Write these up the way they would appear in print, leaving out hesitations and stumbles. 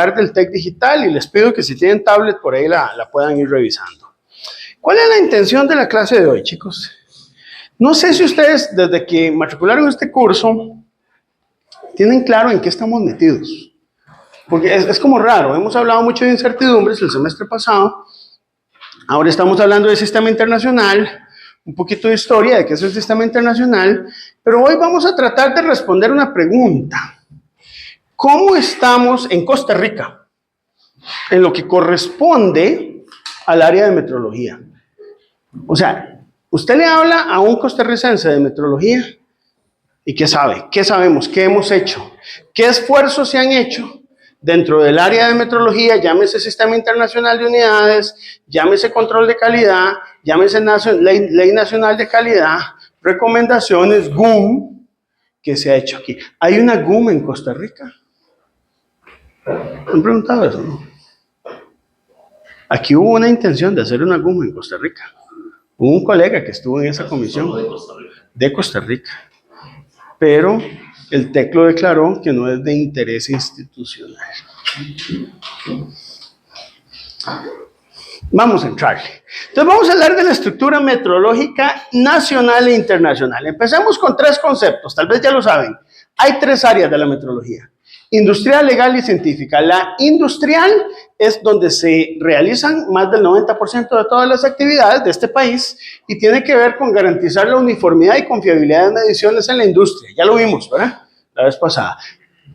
del TEC Digital y les pido que si tienen tablet por ahí la puedan ir revisando. ¿Cuál es la intención de la clase de hoy, chicos? No sé si ustedes, desde que matricularon este curso, tienen claro en qué estamos metidos. Porque es como raro, hemos hablado mucho de incertidumbres el semestre pasado, ahora estamos hablando de sistema internacional, un poquito de historia de qué es el sistema internacional, pero hoy vamos a tratar de responder una pregunta. ¿Cómo estamos en Costa Rica? En lo que corresponde al área de metrología. O sea, usted le habla a un costarricense de metrología y ¿qué sabe? ¿Qué sabemos? ¿Qué hemos hecho? ¿Qué esfuerzos se han hecho dentro del área de metrología? Llámese Sistema Internacional de Unidades, llámese Control de Calidad, llámese Ley Nacional de Calidad, recomendaciones, GUM, que se ha hecho aquí. ¿Hay una GUM en Costa Rica? ¿Han preguntado eso, no? Aquí hubo una intención de hacer una GUM en Costa Rica. Hubo un colega que estuvo en esa comisión de Costa Rica. Pero el TEC lo declaró que no es de interés institucional. Vamos a entrarle. Entonces vamos a hablar de la estructura metrológica nacional e internacional. Empecemos con 3 conceptos, tal vez ya lo saben. Hay 3 áreas de la metrología: industrial, legal y científica. La industrial es donde se realizan más del 90% de todas las actividades de este país y tiene que ver con garantizar la uniformidad y confiabilidad de mediciones en la industria. Ya lo vimos, ¿verdad? La vez pasada.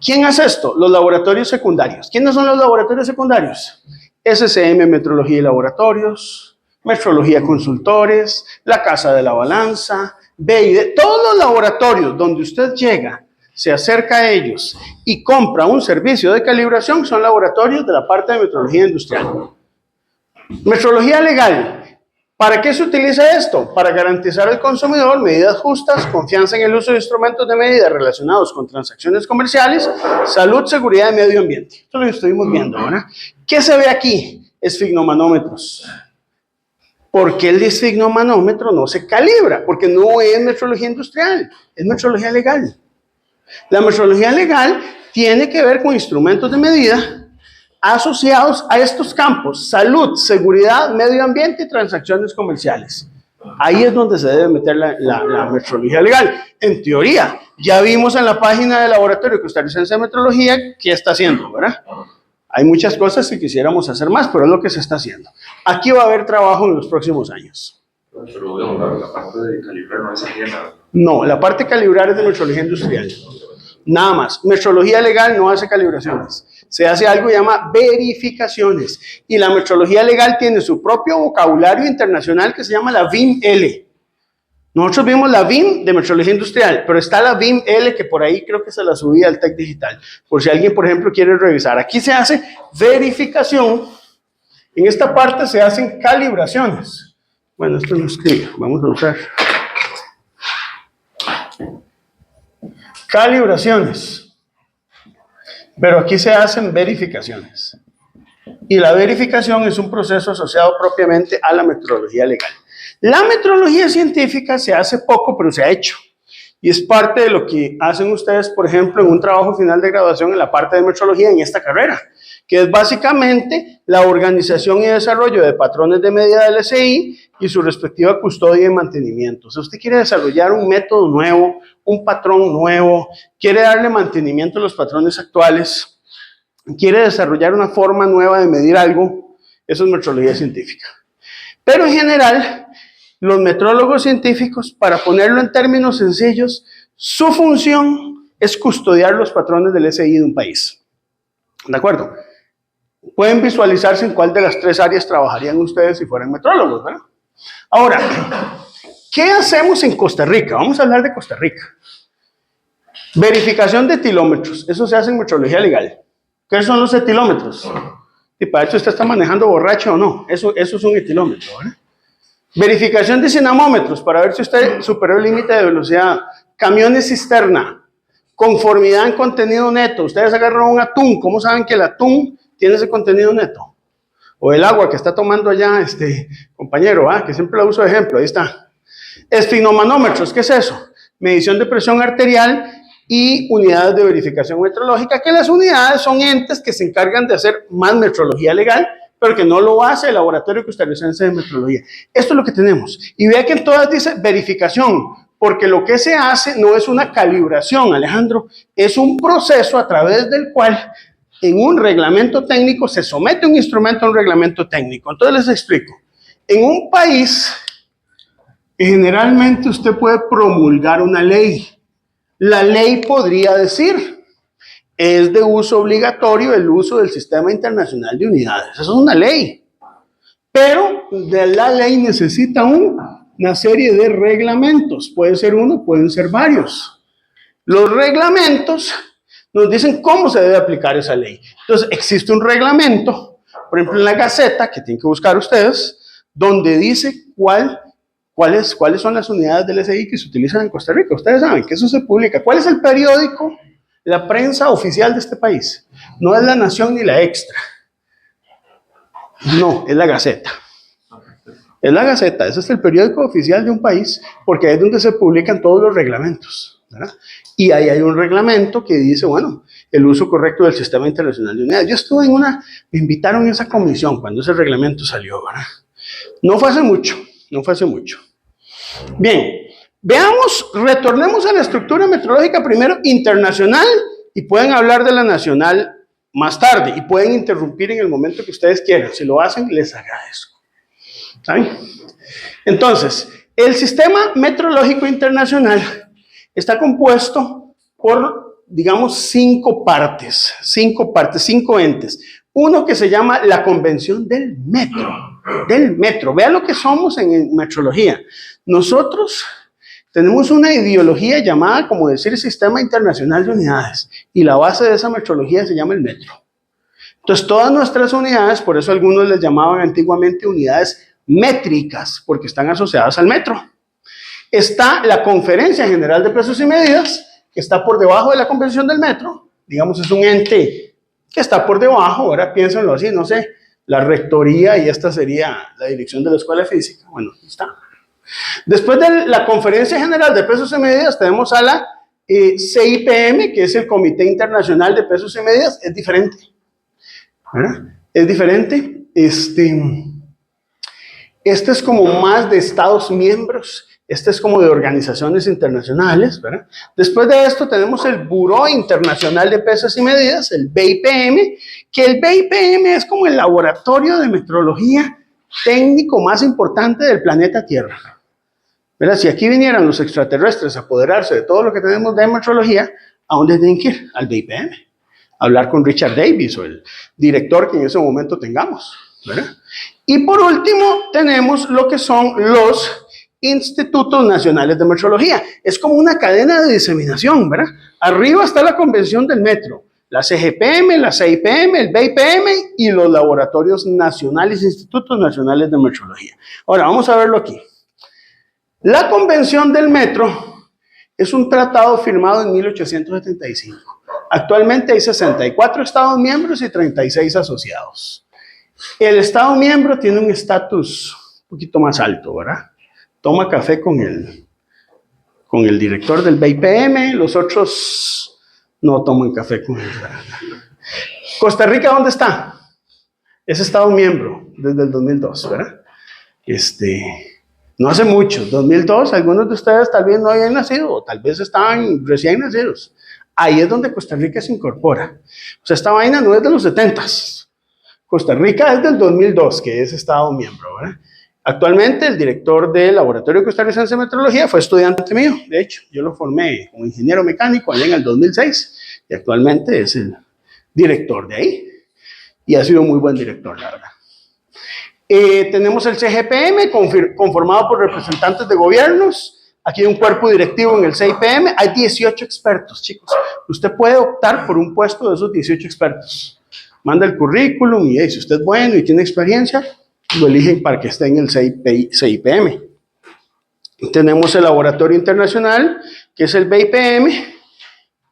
¿Quién hace esto? Los laboratorios secundarios. ¿Quiénes son los laboratorios secundarios? SCM Metrología y Laboratorios, Metrología Consultores, la Casa de la Balanza, BID, todos los laboratorios donde usted llega, se acerca a ellos y compra un servicio de calibración, son laboratorios de la parte de metrología industrial. Metrología legal. ¿Para qué se utiliza esto? Para garantizar al consumidor medidas justas, confianza en el uso de instrumentos de medida relacionados con transacciones comerciales, salud, seguridad y medio ambiente. Esto lo estuvimos viendo, ¿verdad? ¿Qué se ve aquí? Esfigmomanómetros. ¿Por qué el esfigmomanómetro no se calibra? Porque no es metrología industrial, es metrología legal. La metrología legal tiene que ver con instrumentos de medida asociados a estos campos: salud, seguridad, medio ambiente y transacciones comerciales. Ahí es donde se debe meter la metrología legal. En teoría, ya vimos en la página del Laboratorio Costarricense de Metrología qué está haciendo, ¿verdad? Hay muchas cosas que quisiéramos hacer más, pero es lo que se está haciendo. Aquí va a haber trabajo en los próximos años. Pero la parte de calibrar no es ajena. No, la parte de calibrar es de metrología industrial. Nada más. Metrología legal no hace calibraciones. Se hace algo que llama verificaciones. Y la metrología legal tiene su propio vocabulario internacional que se llama la VIM-L. Nosotros vimos la VIM de metrología industrial, pero está la VIM-L que por ahí creo que se la subí al TEC Digital. Por si alguien, por ejemplo, quiere revisar. Aquí se hace verificación. En esta parte se hacen calibraciones. Bueno, esto no escribe. Vamos a usar calibraciones. Pero aquí se hacen verificaciones. Y la verificación es un proceso asociado propiamente a la metrología legal. La metrología científica se hace poco, pero se ha hecho. Y es parte de lo que hacen ustedes, por ejemplo, en un trabajo final de graduación en la parte de metrología en esta carrera, que es básicamente la organización y desarrollo de patrones de medida del SI y su respectiva custodia y mantenimiento. Si usted quiere desarrollar un método nuevo, un patrón nuevo, quiere darle mantenimiento a los patrones actuales, quiere desarrollar una forma nueva de medir algo, eso es metrología científica. Pero en general, los metrólogos científicos, para ponerlo en términos sencillos, su función es custodiar los patrones del SI de un país. ¿De acuerdo? Pueden visualizarse en cuál de las 3 áreas trabajarían ustedes si fueran metrólogos, ¿verdad? Ahora, ¿qué hacemos en Costa Rica? Vamos a hablar de Costa Rica. Verificación de etilómetros. Eso se hace en metrología legal. ¿Qué son los etilómetros? Y para eso usted está manejando borracho o no. Eso es un etilómetro, ¿verdad? Verificación de cinamómetros para ver si usted superó el límite de velocidad. Camiones cisterna. Conformidad en contenido neto. Ustedes agarran un atún. ¿Cómo saben que el atún tiene ese contenido neto? O el agua que está tomando allá compañero, que siempre lo uso de ejemplo. Ahí está. Esfigmomanómetros. ¿Qué es eso? Medición de presión arterial y unidades de verificación metrológica, que las unidades son entes que se encargan de hacer más metrología legal, pero que no lo hace el Laboratorio Costarricense de Metrología. Esto es lo que tenemos. Y vea que en todas dice verificación, porque lo que se hace no es una calibración, Alejandro, es un proceso a través del cual en un reglamento técnico se somete un instrumento a un reglamento técnico. Entonces les explico. En un país, generalmente usted puede promulgar una ley. La ley podría decir, es de uso obligatorio el uso del Sistema Internacional de Unidades. Eso es una ley. Pero de la ley necesita una serie de reglamentos. Puede ser uno, pueden ser varios. Los reglamentos nos dicen cómo se debe aplicar esa ley. Entonces, existe un reglamento, por ejemplo, en la Gaceta, que tienen que buscar ustedes, donde dice cuáles son las unidades del SI que se utilizan en Costa Rica. Ustedes saben que eso se publica. ¿Cuál es el periódico? La prensa oficial de este país. No es La Nación ni La Extra. No, es la Gaceta. Es la Gaceta. Ese es el periódico oficial de un país, porque ahí es donde se publican todos los reglamentos, ¿verdad? Y ahí hay un reglamento que dice, bueno, el uso correcto del Sistema Internacional de Unidades. Yo estuve me invitaron a esa comisión cuando ese reglamento salió, ¿verdad? No fue hace mucho. Bien, retornemos a la estructura metrológica primero internacional y pueden hablar de la nacional más tarde y pueden interrumpir en el momento que ustedes quieran. Si lo hacen, les agradezco. ¿Saben? Entonces, el sistema metrológico internacional está compuesto por, digamos, 5 entes. Uno que se llama la Convención del Metro. Vean lo que somos en metrología. Nosotros tenemos una ideología llamada, como decir, Sistema Internacional de Unidades. Y la base de esa metrología se llama el metro. Entonces, todas nuestras unidades, por eso algunos les llamaban antiguamente unidades métricas, porque están asociadas al metro. Está la Conferencia General de Pesos y Medidas, que está por debajo de la Convención del Metro. Digamos, es un ente que está por debajo, ahora piénsenlo así, no sé, la rectoría y esta sería la dirección de la Escuela de Física. Bueno, está. Después de la Conferencia General de Pesos y Medidas, tenemos a la CIPM, que es el Comité Internacional de Pesos y Medidas. Es diferente, ¿verdad? Es diferente. Este es como más de Estados miembros. Este es como de organizaciones internacionales, ¿verdad? Después de esto tenemos el Buró Internacional de Pesos y Medidas, el BIPM, que el BIPM es como el laboratorio de metrología técnico más importante del planeta Tierra. ¿Verdad? Si aquí vinieran los extraterrestres a apoderarse de todo lo que tenemos de metrología, ¿a dónde tienen que ir? Al BIPM. A hablar con Richard Davis o el director que en ese momento tengamos, ¿verdad? Y por último tenemos lo que son los Institutos Nacionales de Metrología. Es como una cadena de diseminación, ¿verdad? Arriba está la Convención del Metro, la CGPM, la CIPM, el BIPM y los laboratorios nacionales, Institutos Nacionales de Metrología. Ahora, vamos a verlo aquí. La Convención del Metro es un tratado firmado en 1875. Actualmente hay 64 Estados miembros y 36 asociados. El Estado miembro tiene un estatus un poquito más alto, ¿verdad? Toma café con el director del BIPM, los otros no toman café con él. Costa Rica, ¿dónde está? Es Estado miembro desde el 2002, ¿verdad? No hace mucho, 2002, algunos de ustedes tal vez no habían nacido, o tal vez estaban recién nacidos. Ahí es donde Costa Rica se incorpora. O sea, esta vaina no es de los 70s. Costa Rica es del 2002, que es Estado miembro, ¿verdad? Actualmente el director del Laboratorio Costarricense de Metrología fue estudiante mío, de hecho, yo lo formé como ingeniero mecánico allá en el 2006 y actualmente es el director de ahí y ha sido muy buen director, la verdad. Tenemos el CGPM conformado por representantes de gobiernos, aquí hay un cuerpo directivo en el CIPM, hay 18 expertos, chicos, usted puede optar por un puesto de esos 18 expertos, manda el currículum y si usted es bueno y tiene experiencia, lo eligen para que esté en el CIPM. Tenemos el Laboratorio Internacional, que es el BIPM,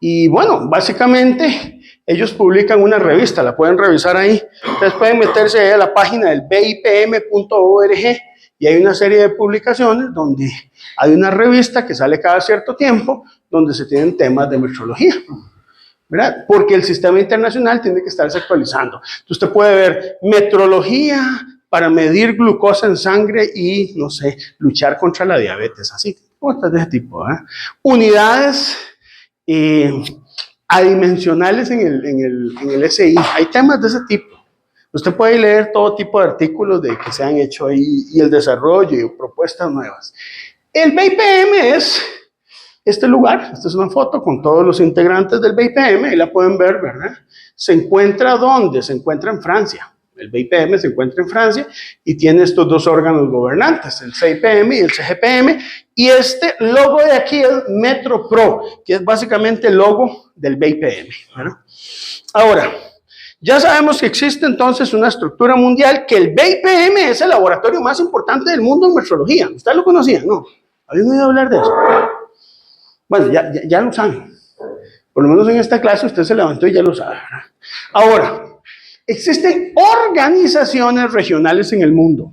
y bueno, básicamente ellos publican una revista, la pueden revisar ahí. Ustedes pueden meterse ahí a la página del bipm.org y hay una serie de publicaciones donde hay una revista que sale cada cierto tiempo donde se tienen temas de metrología, ¿verdad? Porque el sistema internacional tiene que estarse actualizando. Entonces usted puede ver metrología para medir glucosa en sangre y, no sé, luchar contra la diabetes, así, cosas de ese tipo, ¿verdad? Unidades adimensionales en el SI, hay temas de ese tipo. Usted puede leer todo tipo de artículos de que se han hecho ahí y el desarrollo y propuestas nuevas. El BIPM es este lugar, esta es una foto con todos los integrantes del BIPM, ahí la pueden ver, ¿verdad? ¿Se encuentra dónde? Se encuentra en Francia. El BIPM se encuentra en Francia y tiene estos dos órganos gobernantes, el CIPM y el CGPM, y este logo de aquí es MetroPro, que es básicamente el logo del BIPM, ¿verdad? Ahora, ya sabemos que existe entonces una estructura mundial, que el BIPM es el laboratorio más importante del mundo en metrología. ¿Ustedes lo conocían? ¿No? ¿Habían oído hablar de eso? Bueno, ya lo saben. Por lo menos en esta clase usted se levantó y ya lo sabe, ¿verdad? Ahora, existen organizaciones regionales en el mundo.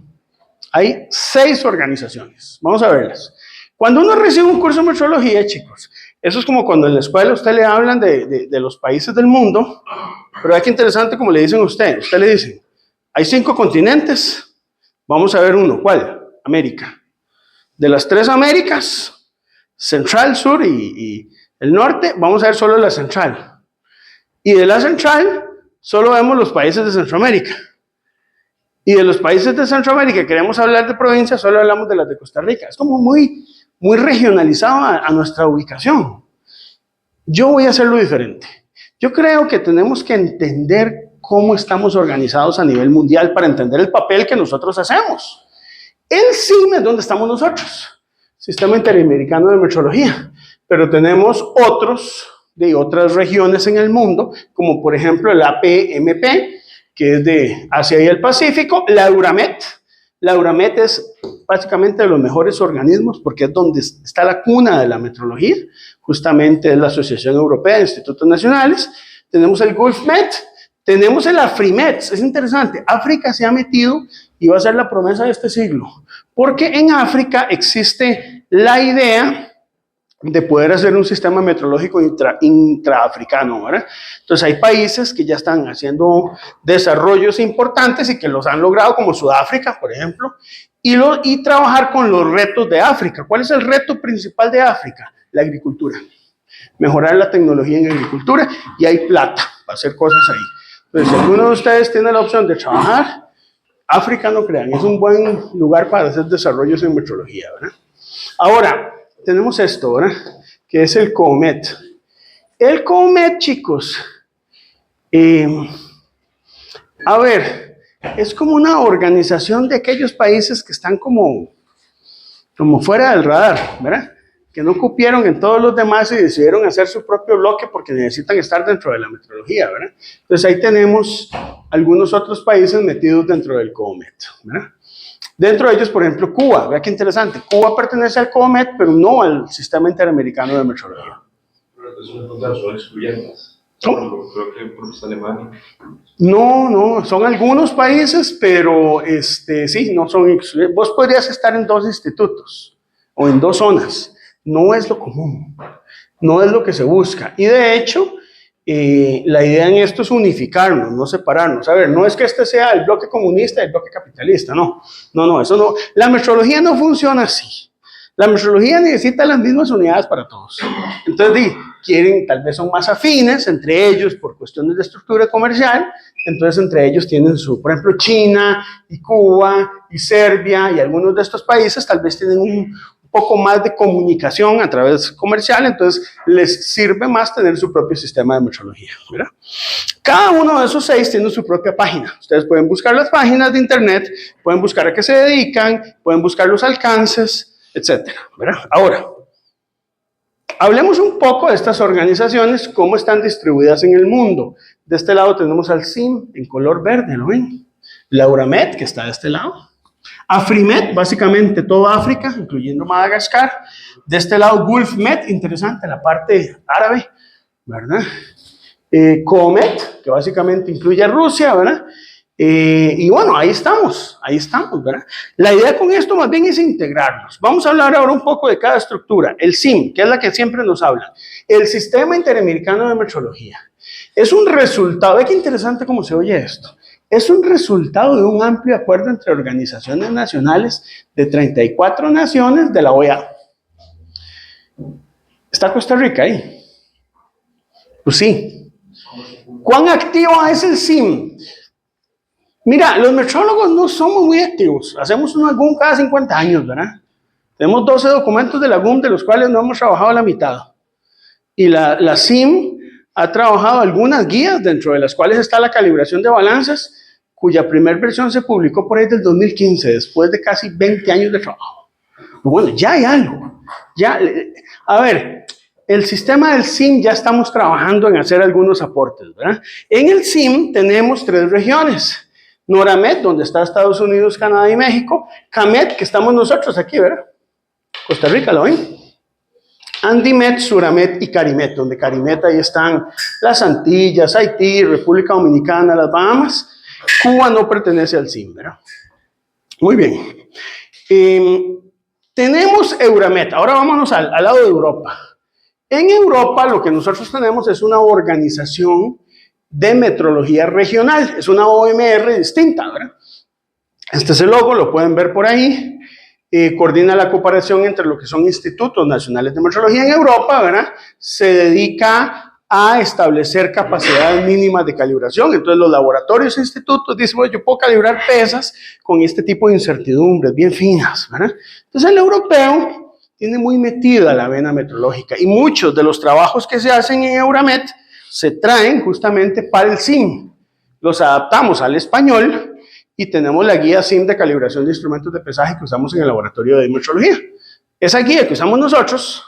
Hay 6 organizaciones. Vamos a verlas. Cuando uno recibe un curso de metrología, chicos, eso es como cuando en la escuela usted le hablan de los países del mundo, pero es que interesante como le dicen a usted. Usted le dicen, hay 5 continentes, vamos a ver uno. ¿Cuál? América. De las 3 Américas, Central, Sur y el Norte, vamos a ver solo la Central. Y de la Central, solo vemos los países de Centroamérica. Y de los países de Centroamérica, queremos hablar de provincias, solo hablamos de las de Costa Rica. Es como muy regionalizado a nuestra ubicación. Yo voy a hacerlo diferente. Yo creo que tenemos que entender cómo estamos organizados a nivel mundial para entender el papel que nosotros hacemos. El CIM es donde estamos nosotros, Sistema Interamericano de Metrología, pero tenemos otros de otras regiones en el mundo, como por ejemplo el APMP, que es de Asia y el Pacífico, la Euramet. La Euramet es básicamente de los mejores organismos porque es donde está la cuna de la metrología, justamente es la Asociación Europea de Institutos Nacionales. Tenemos el GulfMet, tenemos el AFRIMET. Es interesante, África se ha metido y va a ser la promesa de este siglo, porque en África existe la idea de poder hacer un sistema metrológico intraafricano, ¿verdad? Entonces hay países que ya están haciendo desarrollos importantes y que los han logrado, como Sudáfrica, por ejemplo, y trabajar con los retos de África. ¿Cuál es el reto principal de África? La agricultura. Mejorar la tecnología en agricultura, y hay plata para hacer cosas ahí. Entonces, si alguno de ustedes tiene la opción de trabajar, África, no crean, es un buen lugar para hacer desarrollos en metrología, ¿verdad? Ahora, tenemos esto, ¿verdad? Que es el COMET. El COMET, chicos, a ver, es como una organización de aquellos países que están como fuera del radar, ¿verdad? Que no cupieron en todos los demás y decidieron hacer su propio bloque porque necesitan estar dentro de la metrología, ¿verdad? Entonces ahí tenemos algunos otros países metidos dentro del COMET, ¿verdad? Dentro de ellos, por ejemplo, Cuba. Vea qué interesante. Cuba pertenece al COMET, pero no al Sistema Interamericano de Metrología. Pero entonces son excluyentes. ¿Cómo? Creo que por Alemania. No, son algunos países, pero sí, no son excluyentes. Vos podrías estar en 2 institutos o en 2 zonas. No es lo común, no es lo que se busca. Y de hecho, la idea en esto es unificarnos, no separarnos. A ver, no es que este sea el bloque comunista y el bloque capitalista, no, eso no. La metrología no funciona así. La metrología necesita las mismas unidades para todos. Entonces, tal vez son más afines entre ellos por cuestiones de estructura comercial. Entonces, entre ellos tienen por ejemplo, China y Cuba y Serbia y algunos de estos países tal vez tienen un poco más de comunicación a través comercial, entonces les sirve más tener su propio sistema de metrología, ¿verdad? Cada uno de esos 6 tiene su propia página. Ustedes pueden buscar las páginas de internet, pueden buscar a qué se dedican, pueden buscar los alcances, etcétera, ¿verdad? Ahora, hablemos un poco de estas organizaciones, cómo están distribuidas en el mundo. De este lado tenemos al CIM en color verde, ¿lo ven? La Euramet, que está de este lado. AFRIMET, básicamente toda África, incluyendo Madagascar. De este lado, GulfMet, interesante, la parte árabe, ¿verdad? COMET, que básicamente incluye a Rusia, ¿verdad? Y bueno, ahí estamos, ¿verdad? La idea con esto más bien es integrarlos. Vamos a hablar ahora un poco de cada estructura. El SIM, que es la que siempre nos habla. El Sistema Interamericano de Metrología. Es un resultado, ve qué interesante cómo se oye esto. Es un resultado de un amplio acuerdo entre organizaciones nacionales de 34 naciones de la OEA. ¿Está Costa Rica ahí? Pues sí. ¿Cuán activo es el SIM? Mira, los metrólogos no somos muy activos. Hacemos una GUM cada 50 años, ¿verdad? Tenemos 12 documentos de la GUM, de los cuales no hemos trabajado la mitad. Y la SIM ha trabajado algunas guías, dentro de las cuales está la calibración de balanzas, cuya primera versión se publicó por ahí del 2015, después de casi 20 años de trabajo. Bueno, ya hay algo. A ver, el sistema del SIM ya estamos trabajando en hacer algunos aportes, ¿verdad? En el SIM tenemos 3 regiones. Noramet, donde está Estados Unidos, Canadá y México. CAMET, que estamos nosotros aquí, ¿verdad? Costa Rica, ¿lo ven? Andimet, Suramet y Carimet, donde Carimet ahí están las Antillas, Haití, República Dominicana, las Bahamas. Cuba no pertenece al SIM, ¿verdad? Muy bien. Tenemos Euramet. Ahora vámonos al lado de Europa. En Europa lo que nosotros tenemos es una organización de metrología regional. Es una OMR distinta, ¿verdad? Este es el logo, lo pueden ver por ahí. Coordina la cooperación entre lo que son institutos nacionales de metrología en Europa, ¿verdad? Se dedica a establecer capacidades mínimas de calibración. Entonces los laboratorios e institutos dicen, bueno, yo puedo calibrar pesas con este tipo de incertidumbres bien finas, ¿verdad? Entonces el europeo tiene muy metida la vena metrológica y muchos de los trabajos que se hacen en Euramet se traen justamente para el SIM. Los adaptamos al español y tenemos la guía SIM de calibración de instrumentos de pesaje que usamos en el laboratorio de metrología. Esa guía que usamos nosotros,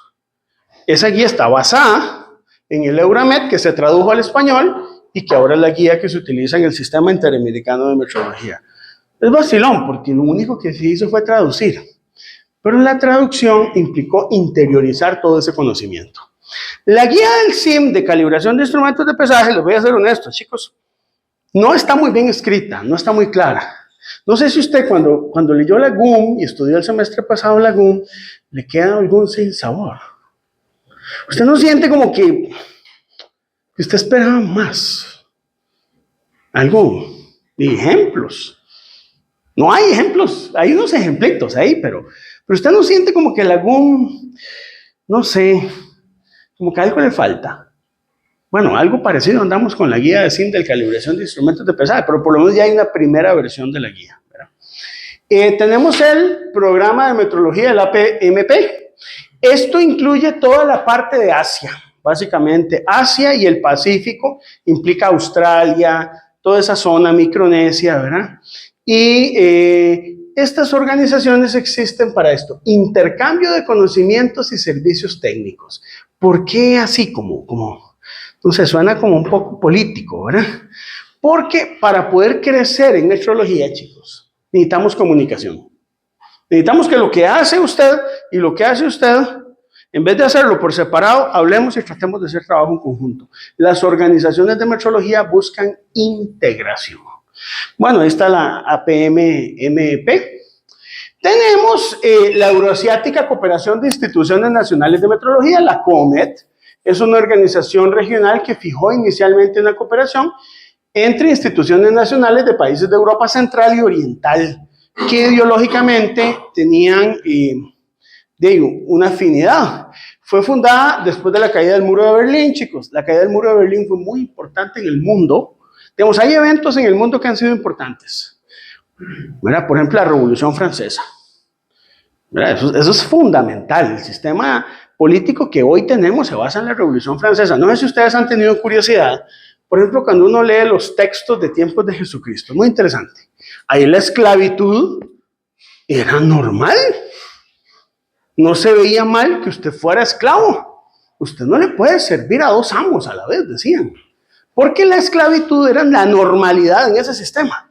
esa guía está basada en el Euramet, que se tradujo al español y que ahora es la guía que se utiliza en el Sistema Interamericano de Metrología. Es vacilón, porque lo único que se hizo fue traducir, pero la traducción implicó interiorizar todo ese conocimiento. La guía del SIM de calibración de instrumentos de pesaje, les voy a ser honestos, chicos, no está muy bien escrita, no está muy clara. No sé si usted cuando leyó la GUM y estudió el semestre pasado la GUM, le queda algún sinsabor. Usted no siente como que usted esperaba más. Algo de ejemplos. No hay ejemplos, hay unos ejemplitos ahí, pero usted no siente como que la GUM, no sé, como que algo le falta. Bueno, algo parecido andamos con la guía de SIM de calibración de instrumentos de pesaje, pero por lo menos ya hay una primera versión de la guía, ¿verdad? Tenemos el programa de metrología del APMP. Esto incluye toda la parte de Asia, básicamente Asia y el Pacífico, implica Australia, toda esa zona, Micronesia, ¿verdad? Y estas organizaciones existen para esto, intercambio de conocimientos y servicios técnicos. ¿Por qué así entonces suena como un poco político, ¿verdad? Porque para poder crecer en metrología, chicos, necesitamos comunicación. Necesitamos que lo que hace usted y lo que hace usted, en vez de hacerlo por separado, hablemos y tratemos de hacer trabajo en conjunto. Las organizaciones de metrología buscan integración. Bueno, ahí está la APMMP. Tenemos la Euroasiática Cooperación de Instituciones Nacionales de Metrología, la COMET. Es una organización regional que fijó inicialmente una cooperación entre instituciones nacionales de países de Europa Central y Oriental, que ideológicamente tenían una afinidad. Fue fundada después de la caída del muro de Berlín, chicos. La caída del muro de Berlín fue muy importante en el mundo. Digamos, hay eventos en el mundo que han sido importantes. ¿Verdad? Por ejemplo, la Revolución Francesa. ¿Verdad? Eso es fundamental. El sistema político que hoy tenemos se basa en la Revolución Francesa. No sé si ustedes han tenido curiosidad. Por ejemplo, cuando uno lee los textos de tiempos de Jesucristo, muy interesante. Ahí la esclavitud era normal. No se veía mal que usted fuera esclavo. Usted no le puede servir a 2 amos a la vez, decían. Porque la esclavitud era la normalidad en ese sistema.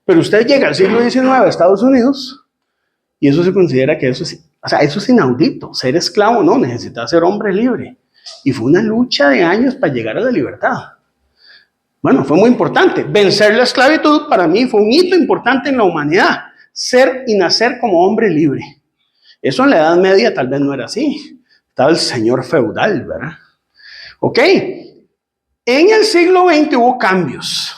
Pero usted llega al siglo XIX a Estados Unidos y eso se considera que eso es inaudito. Ser esclavo no, necesita ser hombre libre. Y fue una lucha de años para llegar a la libertad. Bueno, fue muy importante. Vencer la esclavitud para mí fue un hito importante en la humanidad. Ser y nacer como hombre libre. Eso en la Edad Media tal vez no era así. Estaba el señor feudal, ¿verdad? Ok. En el siglo XX hubo cambios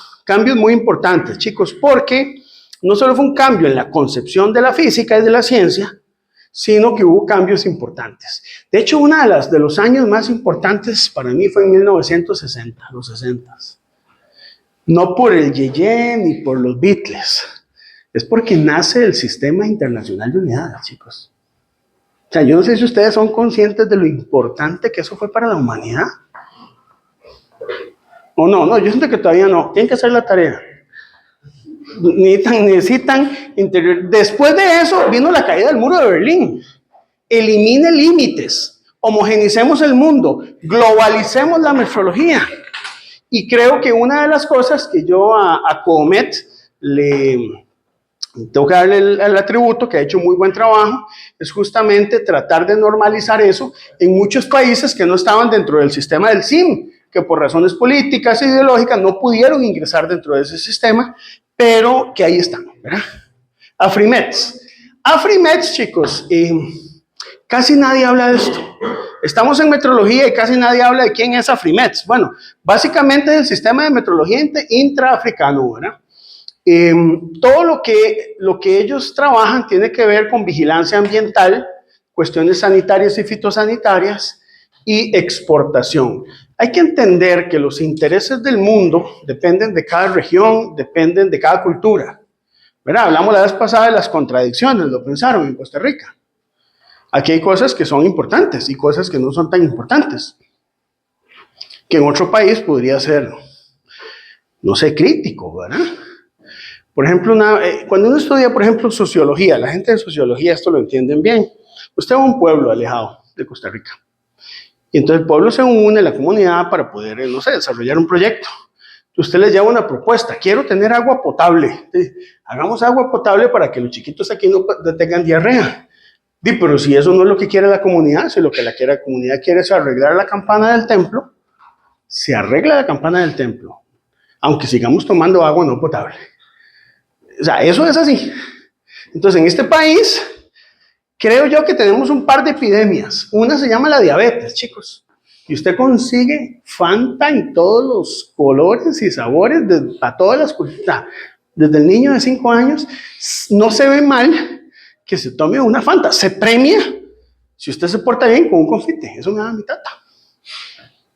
muy importantes, chicos, porque no solo fue un cambio en la concepción de la física y de la ciencia, sino que hubo cambios importantes. De hecho, uno de los años más importantes para mí fue en 1960, los 60. No por el Yeye ni por los Beatles, es porque nace el Sistema Internacional de Unidades, chicos. O sea, yo no sé si ustedes son conscientes de lo importante que eso fue para la humanidad. O no, yo siento que todavía no. Tienen que hacer la tarea. Necesitan interior. Después de eso vino la caída del muro de Berlín. Elimine límites, homogenicemos el mundo, globalicemos la metrología. Y creo que una de las cosas que yo a Comet le tengo que darle el atributo, que ha hecho muy buen trabajo, es justamente tratar de normalizar eso en muchos países que no estaban dentro del sistema del CIM, que por razones políticas e ideológicas no pudieron ingresar dentro de ese sistema, pero que ahí están, ¿verdad? Afrimeds, chicos, casi nadie habla de esto. Estamos en metrología y casi nadie habla de quién es Afrimeds. Bueno, básicamente es el sistema de metrología intraafricano, ¿verdad? Todo lo que ellos trabajan tiene que ver con vigilancia ambiental, cuestiones sanitarias y fitosanitarias y exportación. Hay que entender que los intereses del mundo dependen de cada región, dependen de cada cultura. ¿Verdad? Hablamos la vez pasada de las contradicciones, lo pensaron en Costa Rica. Aquí hay cosas que son importantes y cosas que no son tan importantes, que en otro país podría ser, no sé, crítico, ¿verdad? Por ejemplo, cuando uno estudia, por ejemplo, sociología, la gente de sociología esto lo entienden bien. Usted va a un pueblo alejado de Costa Rica. Y entonces el pueblo se une, la comunidad, para poder, no sé, desarrollar un proyecto. Usted les lleva una propuesta, quiero tener agua potable. Hagamos agua potable para que los chiquitos aquí no tengan diarrea. Pero si eso no es lo que quiere la comunidad, si lo que la comunidad quiere es arreglar la campana del templo, se arregla la campana del templo, aunque sigamos tomando agua no potable. O sea, eso es así. Entonces, en este país, creo yo que tenemos un par de epidemias. Una se llama la diabetes, chicos. Y usted consigue Fanta en todos los colores y sabores, para todas las culturas. Desde el niño de 5 años, no se ve mal que se tome una Fanta. Se premia si usted se porta bien con un confite. Eso me da mi tata.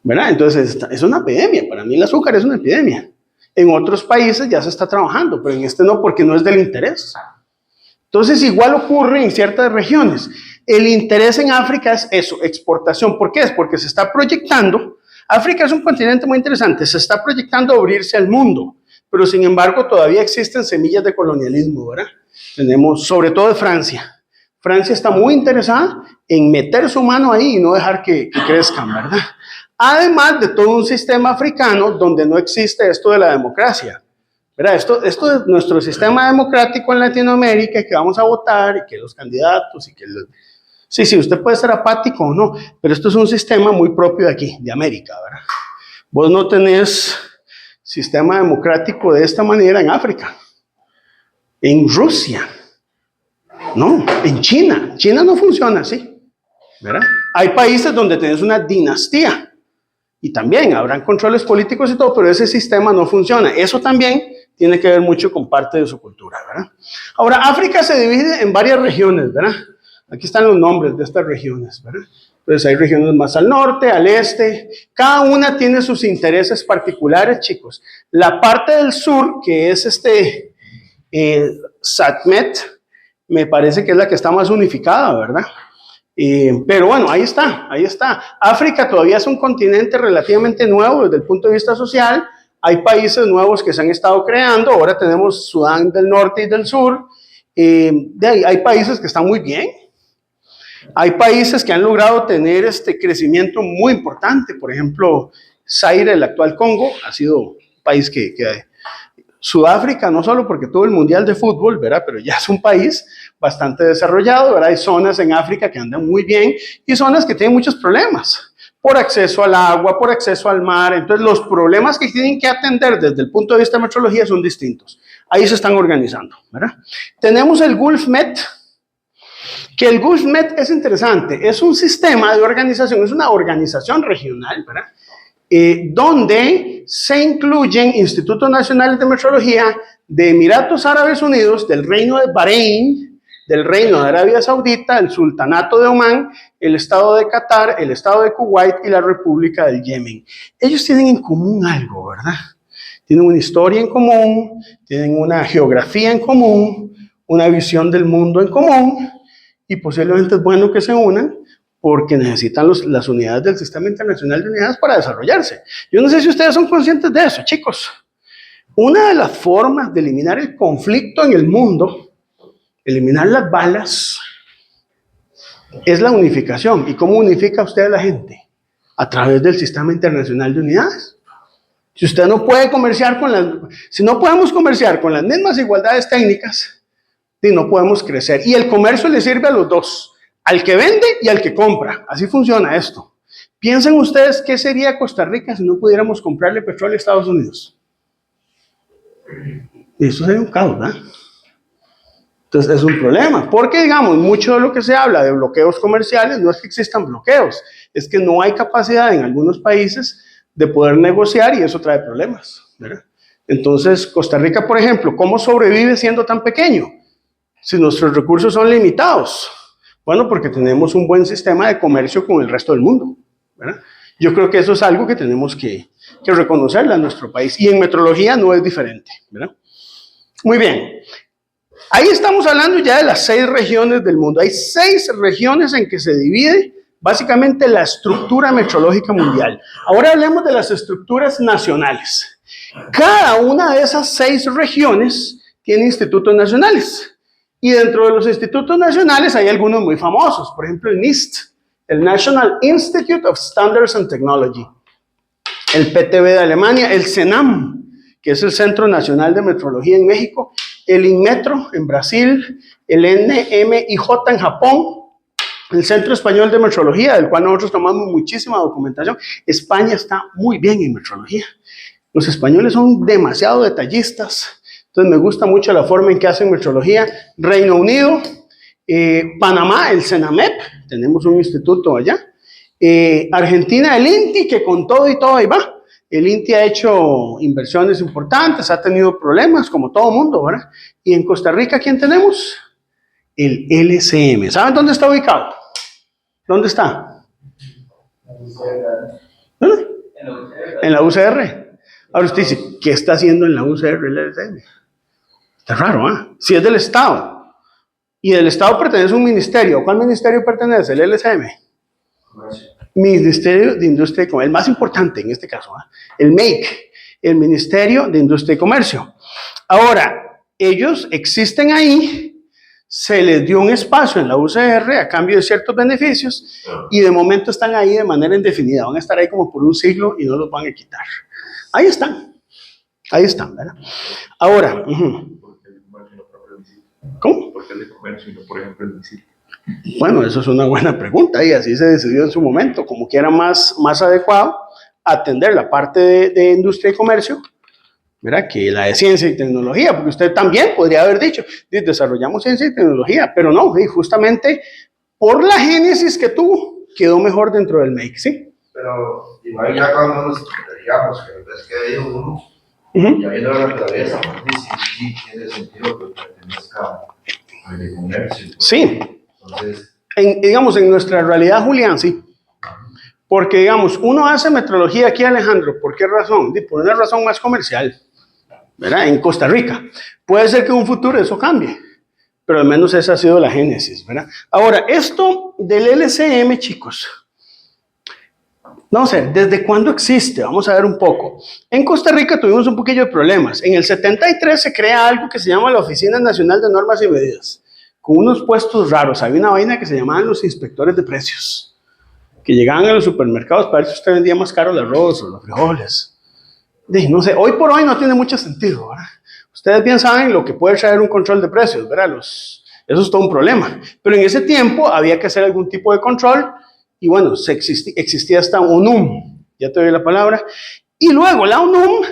¿Verdad? Entonces, es una epidemia. Para mí el azúcar es una epidemia. En otros países ya se está trabajando, pero en este no, porque no es del interés. Entonces, igual ocurre en ciertas regiones. El interés en África es eso, exportación. ¿Por qué? Es porque se está proyectando. África es un continente muy interesante. Se está proyectando a abrirse al mundo, pero sin embargo todavía existen semillas de colonialismo, ¿verdad? Tenemos, sobre todo de Francia. Francia está muy interesada en meter su mano ahí y no dejar que crezcan, ¿verdad? Además de todo un sistema africano donde no existe esto de la democracia. ¿Verdad? Esto es nuestro sistema democrático en Latinoamérica, que vamos a votar y que los candidatos y que sí, usted puede ser apático o no, pero esto es un sistema muy propio de aquí, de América, ¿verdad? Vos no tenés sistema democrático de esta manera en África, en Rusia, no, en China. China no funciona así, ¿verdad? Hay países donde tenés una dinastía y también habrán controles políticos y todo, pero ese sistema no funciona. Eso también tiene que ver mucho con parte de su cultura, ¿verdad? Ahora, África se divide en varias regiones, ¿verdad? Aquí están los nombres de estas regiones, ¿verdad? Entonces hay regiones más al norte, al este. Cada una tiene sus intereses particulares, chicos. La parte del sur, que es SATMET, me parece que es la que está más unificada, ¿verdad? Pero bueno, ahí está. África todavía es un continente relativamente nuevo desde el punto de vista social. Hay países nuevos que se han estado creando. Ahora tenemos Sudán del norte y del sur. Hay países que están muy bien. Hay países que han logrado tener crecimiento muy importante. Por ejemplo, Zaire, el actual Congo, ha sido un país que Sudáfrica, no solo porque tuvo el Mundial de Fútbol, ¿verdad? Pero ya es un país bastante desarrollado, ¿verdad? Hay zonas en África que andan muy bien y zonas que tienen muchos problemas. por acceso al agua, por acceso al mar. Entonces, los problemas que tienen que atender desde el punto de vista de metrología son distintos. Ahí se están organizando, ¿verdad? Tenemos el GulfMet, que el GulfMet es interesante. Es un sistema de organización, es una organización regional, ¿verdad? Donde se incluyen institutos nacionales de metrología de Emiratos Árabes Unidos, del Reino de Bahrein, del Reino de Arabia Saudita, el Sultanato de Omán, el Estado de Qatar, el Estado de Kuwait y la República del Yemen. Ellos tienen en común algo, ¿verdad? Tienen una historia en común, tienen una geografía en común, una visión del mundo en común, y posiblemente es bueno que se unan porque necesitan las unidades del Sistema Internacional de Unidades para desarrollarse. Yo no sé si ustedes son conscientes de eso, chicos. Una de las formas de eliminar el conflicto en el mundo, eliminar las balas, es la unificación. ¿Y cómo unifica usted a la gente? A través del Sistema Internacional de Unidades. Si usted no puede comerciar si no podemos comerciar con las mismas igualdades técnicas, no podemos crecer. Y el comercio le sirve a los dos, al que vende y al que compra. Así funciona esto. Piensen ustedes qué sería Costa Rica si no pudiéramos comprarle petróleo a Estados Unidos. Y eso sería un caos, ¿verdad? Entonces es un problema, porque digamos, mucho de lo que se habla de bloqueos comerciales no es que existan bloqueos, es que no hay capacidad en algunos países de poder negociar y eso trae problemas, ¿verdad? Entonces, Costa Rica, por ejemplo, ¿cómo sobrevive siendo tan pequeño? Si nuestros recursos son limitados. Bueno, porque tenemos un buen sistema de comercio con el resto del mundo, ¿verdad? Yo creo que eso es algo que tenemos que reconocerle a nuestro país. Y en metrología no es diferente, ¿verdad? Muy bien. Ahí estamos hablando ya de las 6 regiones del mundo. Hay 6 regiones en que se divide básicamente la estructura metrológica mundial. Ahora hablemos de las estructuras nacionales. Cada una de esas 6 regiones tiene institutos nacionales. Y dentro de los institutos nacionales hay algunos muy famosos. Por ejemplo, el NIST, el National Institute of Standards and Technology. El PTB de Alemania, el CENAM, que es el Centro Nacional de Metrología en México, el INMETRO en Brasil, el NMIJ en Japón, el Centro Español de Metrología, del cual nosotros tomamos muchísima documentación. España está muy bien en metrología. Los españoles son demasiado detallistas, entonces me gusta mucho la forma en que hacen metrología. Reino Unido, Panamá, el CENAMEP, tenemos un instituto allá. Argentina, el INTI, que con todo y todo ahí va. El INTI ha hecho inversiones importantes, ha tenido problemas, como todo mundo, ¿verdad? Y en Costa Rica, ¿quién tenemos? El LCM. ¿Saben dónde está ubicado? ¿Dónde está? ¿Dónde? En la UCR. Ahora usted dice, ¿qué está haciendo en la UCR el LCM? Está raro, ¿eh? Si es del Estado. Y del Estado pertenece a un ministerio. ¿Cuál ministerio pertenece? El LCM. Ministerio de Industria y Comercio, el más importante en este caso, ¿eh? El MEIC, el Ministerio de Industria y Comercio. Ahora, ellos existen ahí, se les dio un espacio en la UCR a cambio de ciertos beneficios y de momento están ahí de manera indefinida, van a estar ahí como por un siglo y no los van a quitar. Ahí están, ¿verdad? Ahora, ¿cómo? ¿Por qué el de comercio y no, por ejemplo, el de Bueno, eso es una buena pregunta y así se decidió en su momento, como que era más adecuado atender la parte de industria y comercio, ¿verdad? Que la de ciencia y tecnología, porque usted también podría haber dicho, desarrollamos ciencia y tecnología, pero no, justamente por la génesis que tuvo, quedó mejor dentro del MEIC, ¿sí? Pero igual ya cuando nos digamos que es que hay uno, ya viendo la naturaleza, sí tiene sentido que pertenezca al de comercio. Sí. Entonces, digamos, en nuestra realidad, Julián, sí. Porque, digamos, uno hace metrología aquí, Alejandro, ¿por qué razón? Por una razón más comercial, ¿verdad? En Costa Rica. Puede ser que en un futuro eso cambie, pero al menos esa ha sido la génesis, ¿verdad? Ahora, esto del LCM, chicos, no sé, ¿desde cuándo existe? Vamos a ver un poco. En Costa Rica tuvimos un poquillo de problemas. En el 73 se crea algo que se llama la Oficina Nacional de Normas y Medidas, con unos puestos raros. Había una vaina que se llamaban los inspectores de precios, que llegaban a los supermercados para ver si usted vendía más caro el arroz o los frijoles. No sé, hoy por hoy no tiene mucho sentido, ¿verdad? Ustedes bien saben lo que puede traer un control de precios, ¿verdad? Eso es todo un problema. Pero en ese tiempo había que hacer algún tipo de control y bueno, existía hasta UNUM, ya te doy la palabra, y luego la UNUM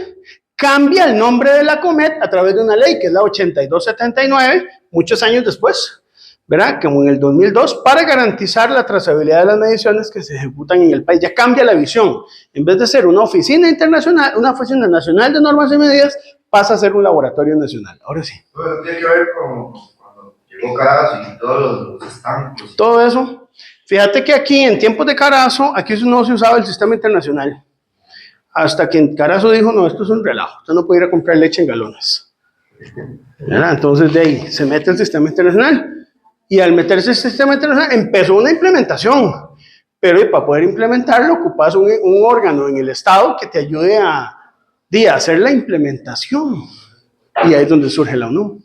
cambia el nombre de la COMET a través de una ley, que es la 8279, muchos años después, ¿verdad? Como en el 2002, para garantizar la trazabilidad de las mediciones que se ejecutan en el país. Ya cambia la visión. En vez de ser una oficina internacional, una oficina nacional de normas y medidas, pasa a ser un laboratorio nacional. Ahora sí. Bueno, tiene que ver con cuando llegó Carazo y todos los estancos. Todo eso. Fíjate que aquí, en tiempos de Carazo, aquí no se usaba el sistema internacional. Hasta que Carazo dijo, no, esto es un relajo. Usted no puede ir a comprar leche en galones. ¿Verdad? Entonces, de ahí se mete el sistema internacional. Y al meterse el sistema internacional, empezó una implementación. Pero para poder implementarlo, ocupas un órgano en el Estado que te ayude a hacer la implementación. Y ahí es donde surge la ONU.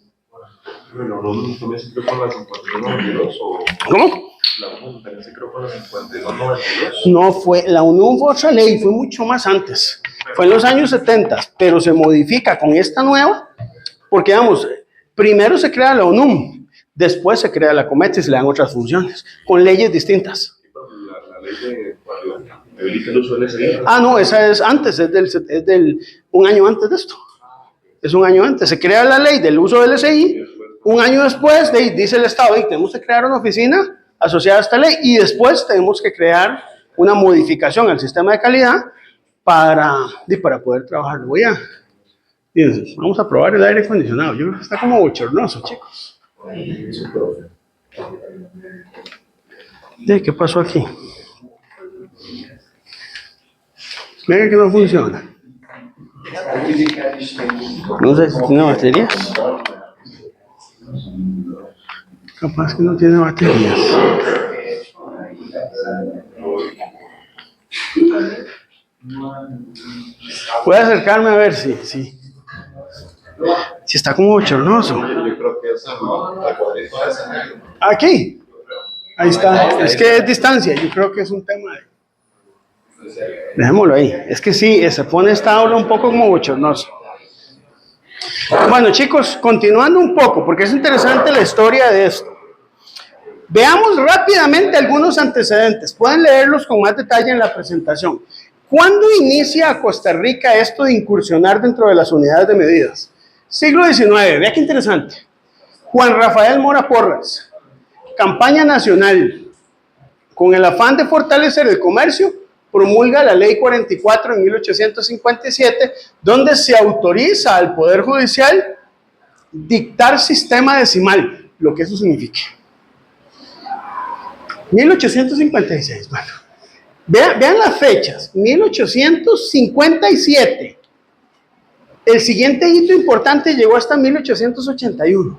Bueno, la ONU también se creó con la 5292 o... ¿Cómo? La ONU también se creó con la 5292. No fue, la ONU fue otra ley, fue mucho más antes. Fue en los años 70, pero se modifica con esta nueva, porque vamos, primero se crea la ONU, después se crea la COMET y se le dan otras funciones, con leyes distintas. La ley de cuando habilita el uso del SI. Ah, no, esa es antes, es del un año antes de esto. Es un año antes. Se crea la ley del uso del SI, un año después dice el Estado, tenemos que crear una oficina asociada a esta ley, y después tenemos que crear una modificación al sistema de calidad para poder trabajar. Vamos a probar el aire acondicionado. Yo creo que está como bochornoso, chicos. ¿Qué pasó aquí? Venga que no funciona. No sé si tiene baterías. Capaz que no tiene baterías. Voy a acercarme a ver si está como bochornoso. Yo creo que esa la cuadrita esa. Aquí. Ahí está. Es que es distancia. Yo creo que es un tema de... Dejémoslo ahí. Es que sí, se pone esta aula un poco como bochornoso. Bueno, chicos, continuando un poco, porque es interesante la historia de esto. Veamos rápidamente algunos antecedentes. Pueden leerlos con más detalle en la presentación. ¿Cuándo inicia a Costa Rica esto de incursionar dentro de las unidades de medidas? Siglo XIX. Vea qué interesante. Juan Rafael Mora Porras. Campaña nacional. Con el afán de fortalecer el comercio, promulga la Ley 44 en 1857, donde se autoriza al Poder Judicial dictar sistema decimal, lo que eso significa. 1856, bueno. Vean las fechas. 1857. El siguiente hito importante llegó hasta 1881.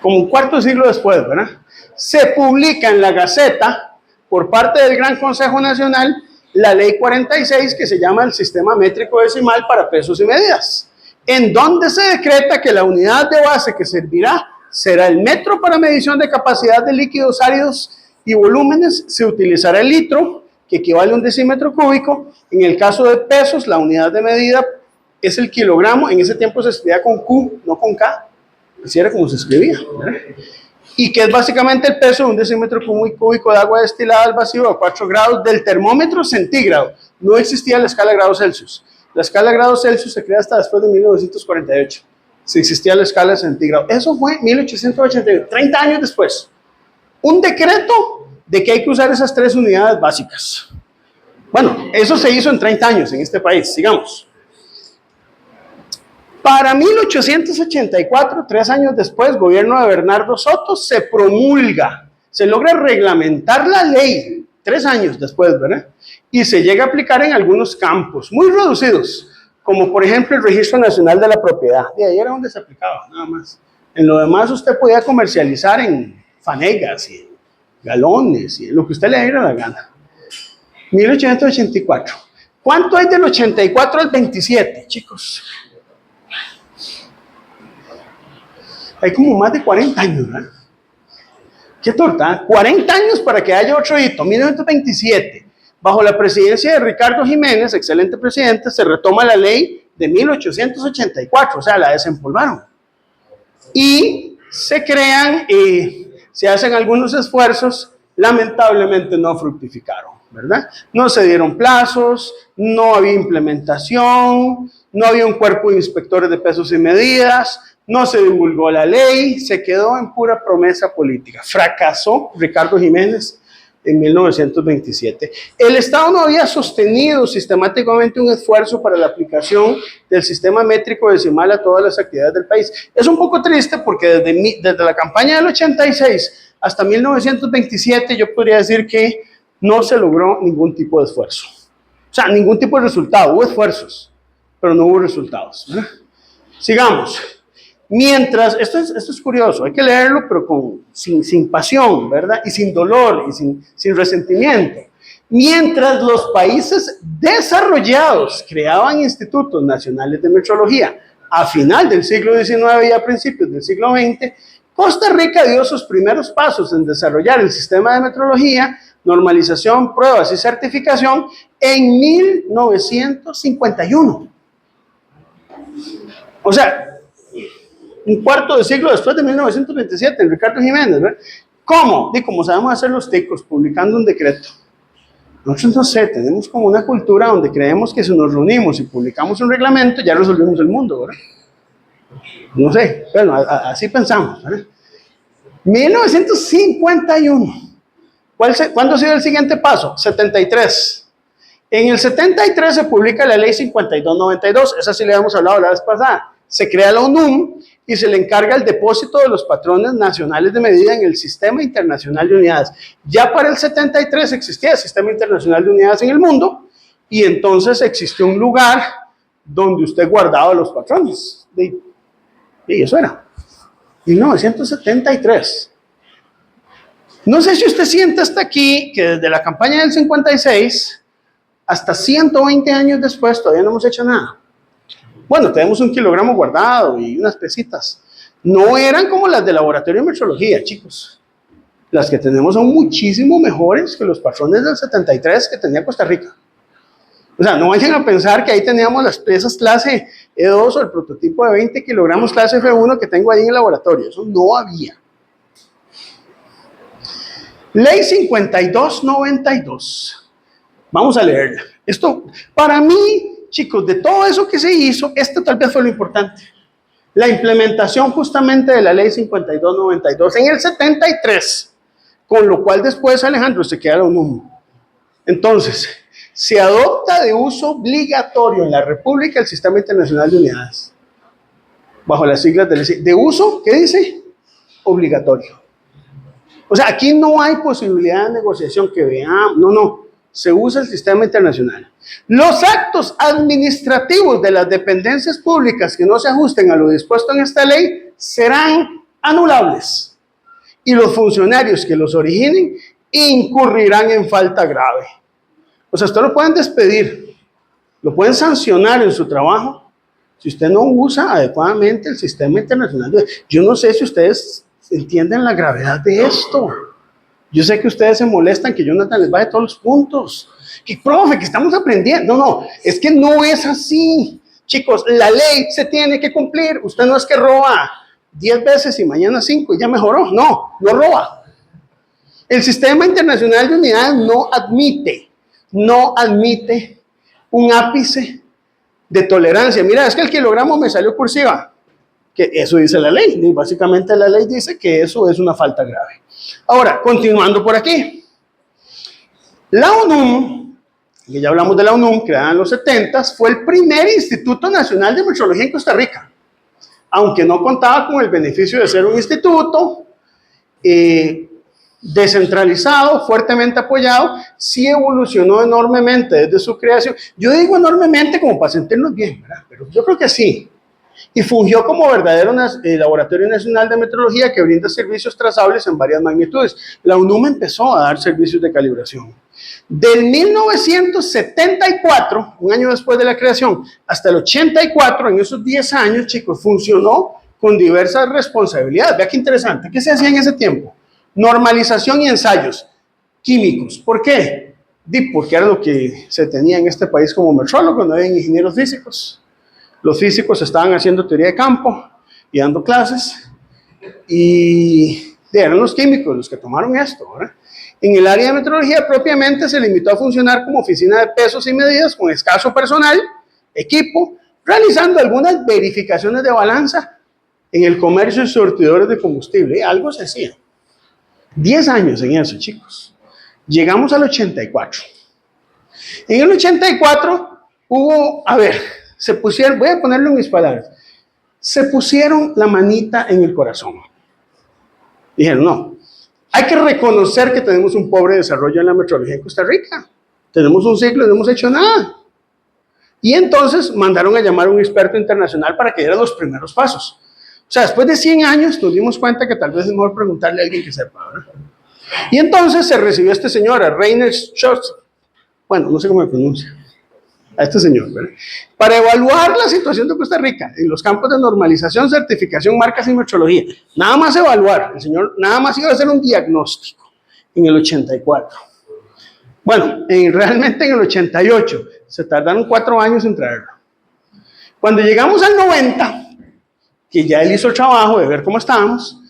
Como un cuarto siglo después, ¿verdad? Se publica en la Gaceta, por parte del Gran Consejo Nacional, la Ley 46, que se llama el Sistema Métrico Decimal para Pesos y Medidas, en donde se decreta que la unidad de base que servirá será el metro para medición de capacidad de líquidos áridos y volúmenes. Se utilizará el litro, que equivale a un decímetro cúbico. En el caso de pesos, la unidad de medida es el kilogramo. En ese tiempo se escribía con Q, no con K. Así era como se escribía, ¿verdad? Y que es básicamente el peso de un decímetro cúbico de agua destilada al vacío a 4 grados del termómetro centígrado. No existía la escala de grados Celsius. La escala de grados Celsius se crea hasta después de 1948. Si existía la escala de centígrado. Eso fue 1881, 30 años después. Un decreto de que hay que usar esas 3 unidades básicas. Bueno, eso se hizo en 30 años en este país. Sigamos. Para 1884, 3 años después, gobierno de Bernardo Soto, se promulga, se logra reglamentar la ley, 3 años después, ¿verdad? Y se llega a aplicar en algunos campos, muy reducidos, como por ejemplo el Registro Nacional de la Propiedad. De ahí era donde se aplicaba, nada más. En lo demás usted podía comercializar en fanegas y galones y lo que usted le diera la gana. 1884. ¿Cuánto hay del 84 al 27, chicos? Hay como más de 40 años, ¿verdad? ¿Qué torta? 40 años para que haya otro hito. 1927, bajo la presidencia de Ricardo Jiménez, excelente presidente, se retoma la ley de 1884, o sea, la desempolvaron. Y se crean, se hacen algunos esfuerzos lamentablemente no fructificaron, ¿verdad? No se dieron plazos, no había implementación, no había un cuerpo de inspectores de pesos y medidas, no se divulgó la ley, se quedó en pura promesa política. Fracasó Ricardo Jiménez en 1927. El Estado no había sostenido sistemáticamente un esfuerzo para la aplicación del sistema métrico decimal a todas las actividades del país. Es un poco triste porque desde la campaña del 86 hasta 1927 yo podría decir que no se logró ningún tipo de esfuerzo. O sea, ningún tipo de resultado. Hubo esfuerzos, pero no hubo resultados, ¿verdad? Sigamos. Mientras, esto es curioso, hay que leerlo, pero sin pasión, ¿verdad? Y sin dolor, y sin resentimiento. Mientras los países desarrollados creaban institutos nacionales de metrología a final del siglo XIX y a principios del siglo XX, Costa Rica dio sus primeros pasos en desarrollar el sistema de metrología, normalización, pruebas y certificación en 1951. O sea, un cuarto de siglo después de 1927, en Ricardo Jiménez, ¿verdad? ¿Cómo? Y como sabemos hacer los ticos, publicando un decreto. Nosotros no sé, tenemos como una cultura donde creemos que si nos reunimos y publicamos un reglamento, ya resolvimos el mundo, ¿verdad? No sé, bueno, así pensamos, ¿verdad? 1951. ¿Cuándo ha sido el siguiente paso? 73. En el 73 se publica la ley 5292, esa sí le habíamos hablado la vez pasada. Se crea la ONUM y se le encarga el depósito de los patrones nacionales de medida en el Sistema Internacional de Unidades. Ya para el 73 existía el Sistema Internacional de Unidades en el mundo y entonces existió un lugar donde usted guardaba los patrones. Y eso era 1973. No sé si usted siente hasta aquí que desde la campaña del 56 hasta 120 años después todavía no hemos hecho nada. Bueno, tenemos 1 kilogramo guardado y unas pesitas. No eran como las de laboratorio de metrología, chicos. Las que tenemos son muchísimo mejores que los patrones del 73 que tenía Costa Rica. O sea, no vayan a pensar que ahí teníamos las pesas clase E2 o el prototipo de 20 kilogramos clase F1 que tengo ahí en el laboratorio. Eso no había. Ley 5292. Vamos a leerla. Esto, para mí, chicos, de todo eso que se hizo, esto tal vez fue lo importante. La implementación justamente de la ley 5292 en el 73, con lo cual después Alejandro se queda la ONU. Entonces, se adopta de uso obligatorio en la República el Sistema Internacional de Unidades, bajo las siglas de uso, ¿qué dice? Obligatorio. O sea, aquí no hay posibilidad de negociación que veamos, no. Se usa el sistema internacional. Los actos administrativos de las dependencias públicas que no se ajusten a lo dispuesto en esta ley serán anulables y los funcionarios que los originen incurrirán en falta grave. O sea, usted lo pueden despedir, lo pueden sancionar en su trabajo si usted no usa adecuadamente el sistema internacional. Yo no sé si ustedes entienden la gravedad de esto. Yo sé que ustedes se molestan que Jonathan les baje todos los puntos. Que, profe, que estamos aprendiendo. No, es que no es así. Chicos, la ley se tiene que cumplir. Usted no es que roba 10 veces y mañana 5 y ya mejoró. No roba. El Sistema Internacional de Unidades no admite un ápice de tolerancia. Mira, es que el kilogramo me salió cursiva. Que eso dice la ley. Y básicamente la ley dice que eso es una falta grave. Ahora, continuando por aquí. La ONUM, que ya hablamos de la ONUM, creada en los 70, fue el primer Instituto Nacional de Metrología en Costa Rica. Aunque no contaba con el beneficio de ser un instituto descentralizado, fuertemente apoyado, sí evolucionó enormemente desde su creación. Yo digo enormemente como para sentirnos bien, ¿verdad? Pero yo creo que sí. Y fungió como verdadero laboratorio nacional de metrología que brinda servicios trazables en varias magnitudes. La UNUM empezó a dar servicios de calibración. Del 1974, un año después de la creación, hasta el 84, en esos 10 años, chicos, funcionó con diversas responsabilidades. Vea qué interesante. ¿Qué se hacía en ese tiempo? Normalización y ensayos químicos. ¿Por qué? Porque era lo que se tenía en este país como metrólogo, no había ingenieros físicos. Los físicos estaban haciendo teoría de campo y dando clases y eran los químicos los que tomaron esto, ¿verdad? En el área de metrología propiamente se limitó a funcionar como oficina de pesos y medidas con escaso personal, equipo, realizando algunas verificaciones de balanza en el comercio de surtidores de combustible. Algo se hacía. 10 años en eso, chicos. Llegamos al 84. En el 84 hubo, a ver, se pusieron, voy a ponerlo en mis palabras, se pusieron la manita en el corazón. Dijeron, no, hay que reconocer que tenemos un pobre desarrollo en la metrología en Costa Rica. Tenemos un ciclo y no hemos hecho nada. Y entonces mandaron a llamar a un experto internacional para que diera los primeros pasos. O sea, después de 100 años nos dimos cuenta que tal vez es mejor preguntarle a alguien que sepa, ¿verdad? Y entonces se recibió a este señor, a Rainer Schultz, bueno, no sé cómo me pronuncia, a este señor, ¿verdad? Para evaluar la situación de Costa Rica en los campos de normalización, certificación, marcas y metrología. Nada más evaluar, el señor nada más iba a hacer un diagnóstico en el 84. Bueno, realmente en el 88, se tardaron 4 años en traerlo. Cuando llegamos al 90, que ya él hizo el trabajo de ver cómo estábamos,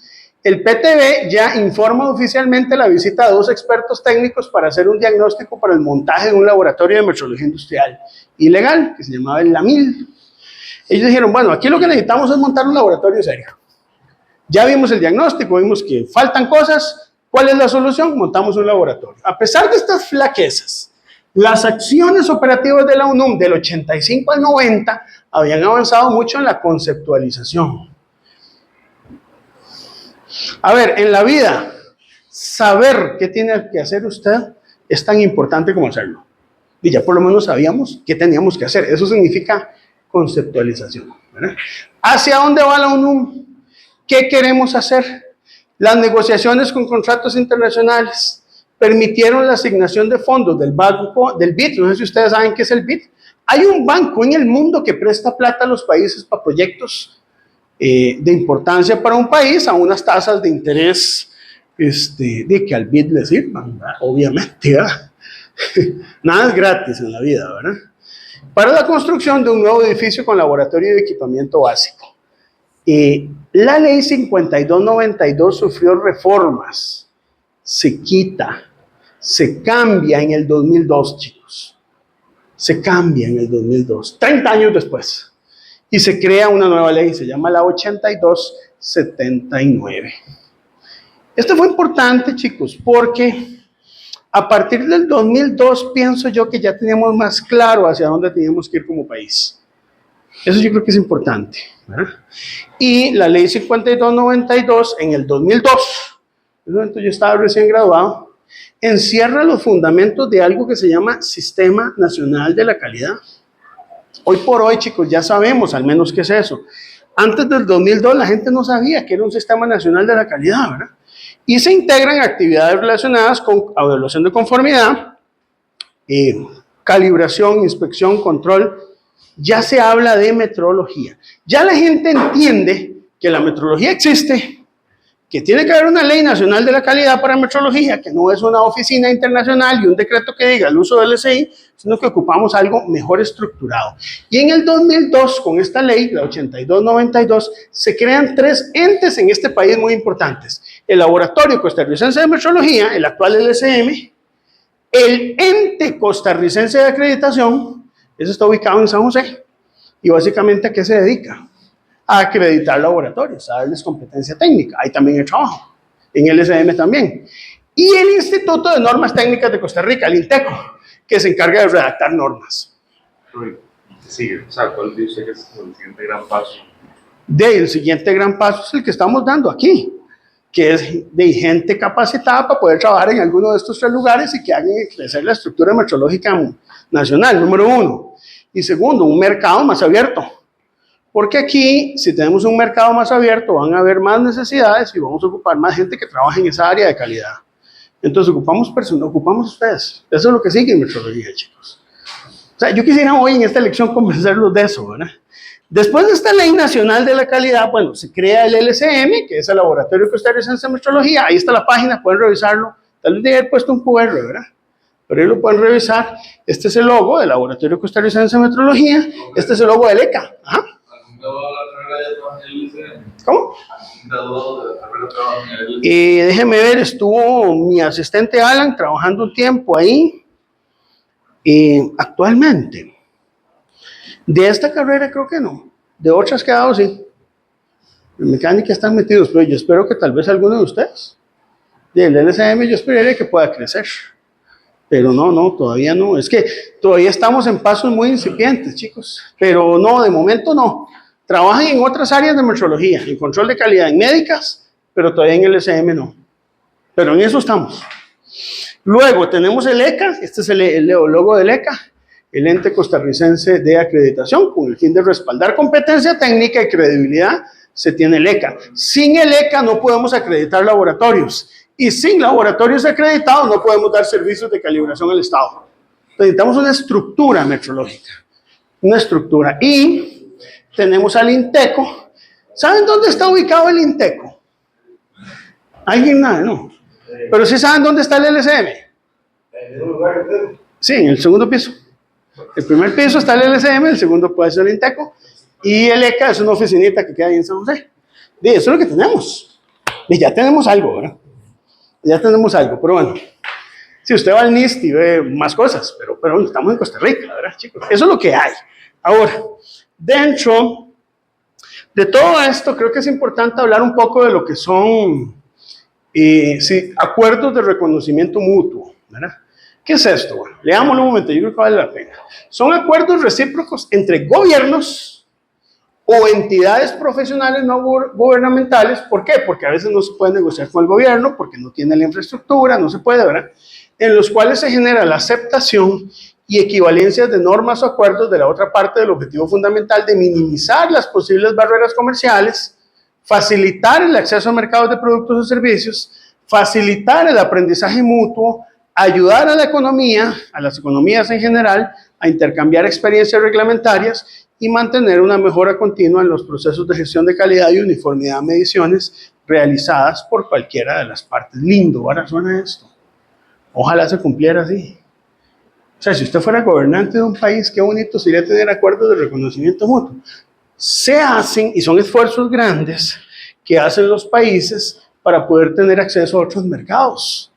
el PTB ya informa oficialmente la visita de 2 expertos técnicos para hacer un diagnóstico para el montaje de un laboratorio de metrología industrial ilegal, que se llamaba el LAMIL. Ellos dijeron, bueno, aquí lo que necesitamos es montar un laboratorio serio. Ya vimos el diagnóstico, vimos que faltan cosas. ¿Cuál es la solución? Montamos un laboratorio. A pesar de estas flaquezas, las acciones operativas de la UNUM del 85 al 90 habían avanzado mucho en la conceptualización. A ver, en la vida, saber qué tiene que hacer usted es tan importante como hacerlo. Y ya por lo menos sabíamos qué teníamos que hacer. Eso significa conceptualización, ¿verdad? ¿Hacia dónde va la UNUM? ¿Qué queremos hacer? Las negociaciones con contratos internacionales permitieron la asignación de fondos del banco, del BID. No sé si ustedes saben qué es el BID. Hay un banco en el mundo que presta plata a los países para proyectos de importancia para un país a unas tasas de interés de que al BID le sirvan, ¿verdad? Obviamente, ¿verdad? Nada es gratis en la vida, ¿verdad? Para la construcción de un nuevo edificio con laboratorio de equipamiento básico. La ley 5292 sufrió reformas, se quita, se cambia en el 2002, chicos. Se cambia en el 2002, 30 años después. Y se crea una nueva ley, se llama la 8279. Esto fue importante, chicos, porque a partir del 2002 pienso yo que ya teníamos más claro hacia dónde teníamos que ir como país. Eso yo creo que es importante, ¿verdad? Y la ley 5292 en el 2002, en ese momento yo estaba recién graduado, encierra los fundamentos de algo que se llama Sistema Nacional de la Calidad. Hoy por hoy, chicos, ya sabemos al menos qué es eso. Antes del 2002 la gente no sabía que era un Sistema Nacional de la Calidad, ¿verdad? Y se integran actividades relacionadas con evaluación de conformidad, calibración, inspección, control. Ya se habla de metrología. Ya la gente entiende que la metrología existe, que tiene que haber una ley nacional de la calidad para metrología, que no es una oficina internacional y un decreto que diga el uso del LCI, sino que ocupamos algo mejor estructurado. Y en el 2002, con esta ley, la 8292, se crean 3 entes en este país muy importantes. El Laboratorio Costarricense de Metrología, el actual LCM, el Ente Costarricense de Acreditación, eso está ubicado en San José, y básicamente ¿a qué se dedica? A acreditar laboratorios, a darles competencia técnica. Ahí también hay trabajo, en el LSM también. Y el Instituto de Normas Técnicas de Costa Rica, el INTECO, que se encarga de redactar normas. Sí, o sea, ¿cuál dice que es el siguiente gran paso? El siguiente gran paso es el que estamos dando aquí, que es de gente capacitada para poder trabajar en alguno de estos 3 lugares y que hagan crecer la estructura metrológica nacional, número 1. Y segundo, un mercado más abierto. Porque aquí, si tenemos un mercado más abierto, van a haber más necesidades y vamos a ocupar más gente que trabaje en esa área de calidad. Entonces, ocupamos personas, ocupamos ustedes. Eso es lo que sigue en metrología, chicos. O sea, yo quisiera hoy en esta lección convencerlos de eso, ¿verdad? Después de esta Ley Nacional de la Calidad, bueno, se crea el LCM, que es el Laboratorio Costarricense de Metrología. Ahí está la página, pueden revisarlo. Tal vez debe haber puesto un QR, ¿verdad? Pero ahí lo pueden revisar. Este es el logo del Laboratorio Costarricense de Metrología. Este es el logo del ECA. ¿Ah? ¿Cómo? Graduado de carrera trabajo en el Déjeme ver, estuvo mi asistente Alan trabajando un tiempo ahí. Actualmente, de esta carrera creo que no, de otras que ha dado sí. En mecánica están metidos, pero yo espero que tal vez alguno de ustedes. Del LSM yo esperaría que pueda crecer. Pero no, todavía no. Es que todavía estamos en pasos muy incipientes, chicos. Pero no, de momento no. Trabajan en otras áreas de metrología, en control de calidad, en médicas, pero todavía en el SM no. Pero en eso estamos. Luego tenemos el ECA, este es el logo del ECA, el ente costarricense de acreditación, con el fin de respaldar competencia técnica y credibilidad, se tiene el ECA. Sin el ECA no podemos acreditar laboratorios. Y sin laboratorios acreditados no podemos dar servicios de calibración al Estado. Necesitamos una estructura metrológica. Una estructura. Y tenemos al INTECO. ¿Saben dónde está ubicado el INTECO? ¿Alguien nada? No. Pero sí saben dónde está el LSM. Sí, en el segundo piso. El primer piso está el LSM, el segundo puede ser el INTECO. Y el ECA es una oficinita que queda ahí en San José. Y eso es lo que tenemos. Y ya tenemos algo, ¿verdad? Ya tenemos algo, pero bueno. Si usted va al NIST y ve más cosas, pero bueno, estamos en Costa Rica, ¿verdad, chicos? Eso es lo que hay. Ahora, dentro de todo esto, creo que es importante hablar un poco de lo que son acuerdos de reconocimiento mutuo, ¿verdad? ¿Qué es esto? Bueno, leámoslo un momento, yo creo que vale la pena. Son acuerdos recíprocos entre gobiernos o entidades profesionales no gubernamentales. ¿Por qué? Porque a veces no se puede negociar con el gobierno, porque no tiene la infraestructura, no se puede, ¿verdad? En los cuales se genera la aceptación y equivalencias de normas o acuerdos de la otra parte del objetivo fundamental de minimizar las posibles barreras comerciales, facilitar el acceso a mercados de productos o servicios, facilitar el aprendizaje mutuo, ayudar a la economía, a las economías en general, a intercambiar experiencias reglamentarias y mantener una mejora continua en los procesos de gestión de calidad y uniformidad de mediciones realizadas por cualquiera de las partes. Lindo, ahora suena esto. Ojalá se cumpliera así. O sea, si usted fuera gobernante de un país, qué bonito sería tener acuerdos de reconocimiento mutuo. Se hacen, y son esfuerzos grandes, que hacen los países para poder tener acceso a otros mercados.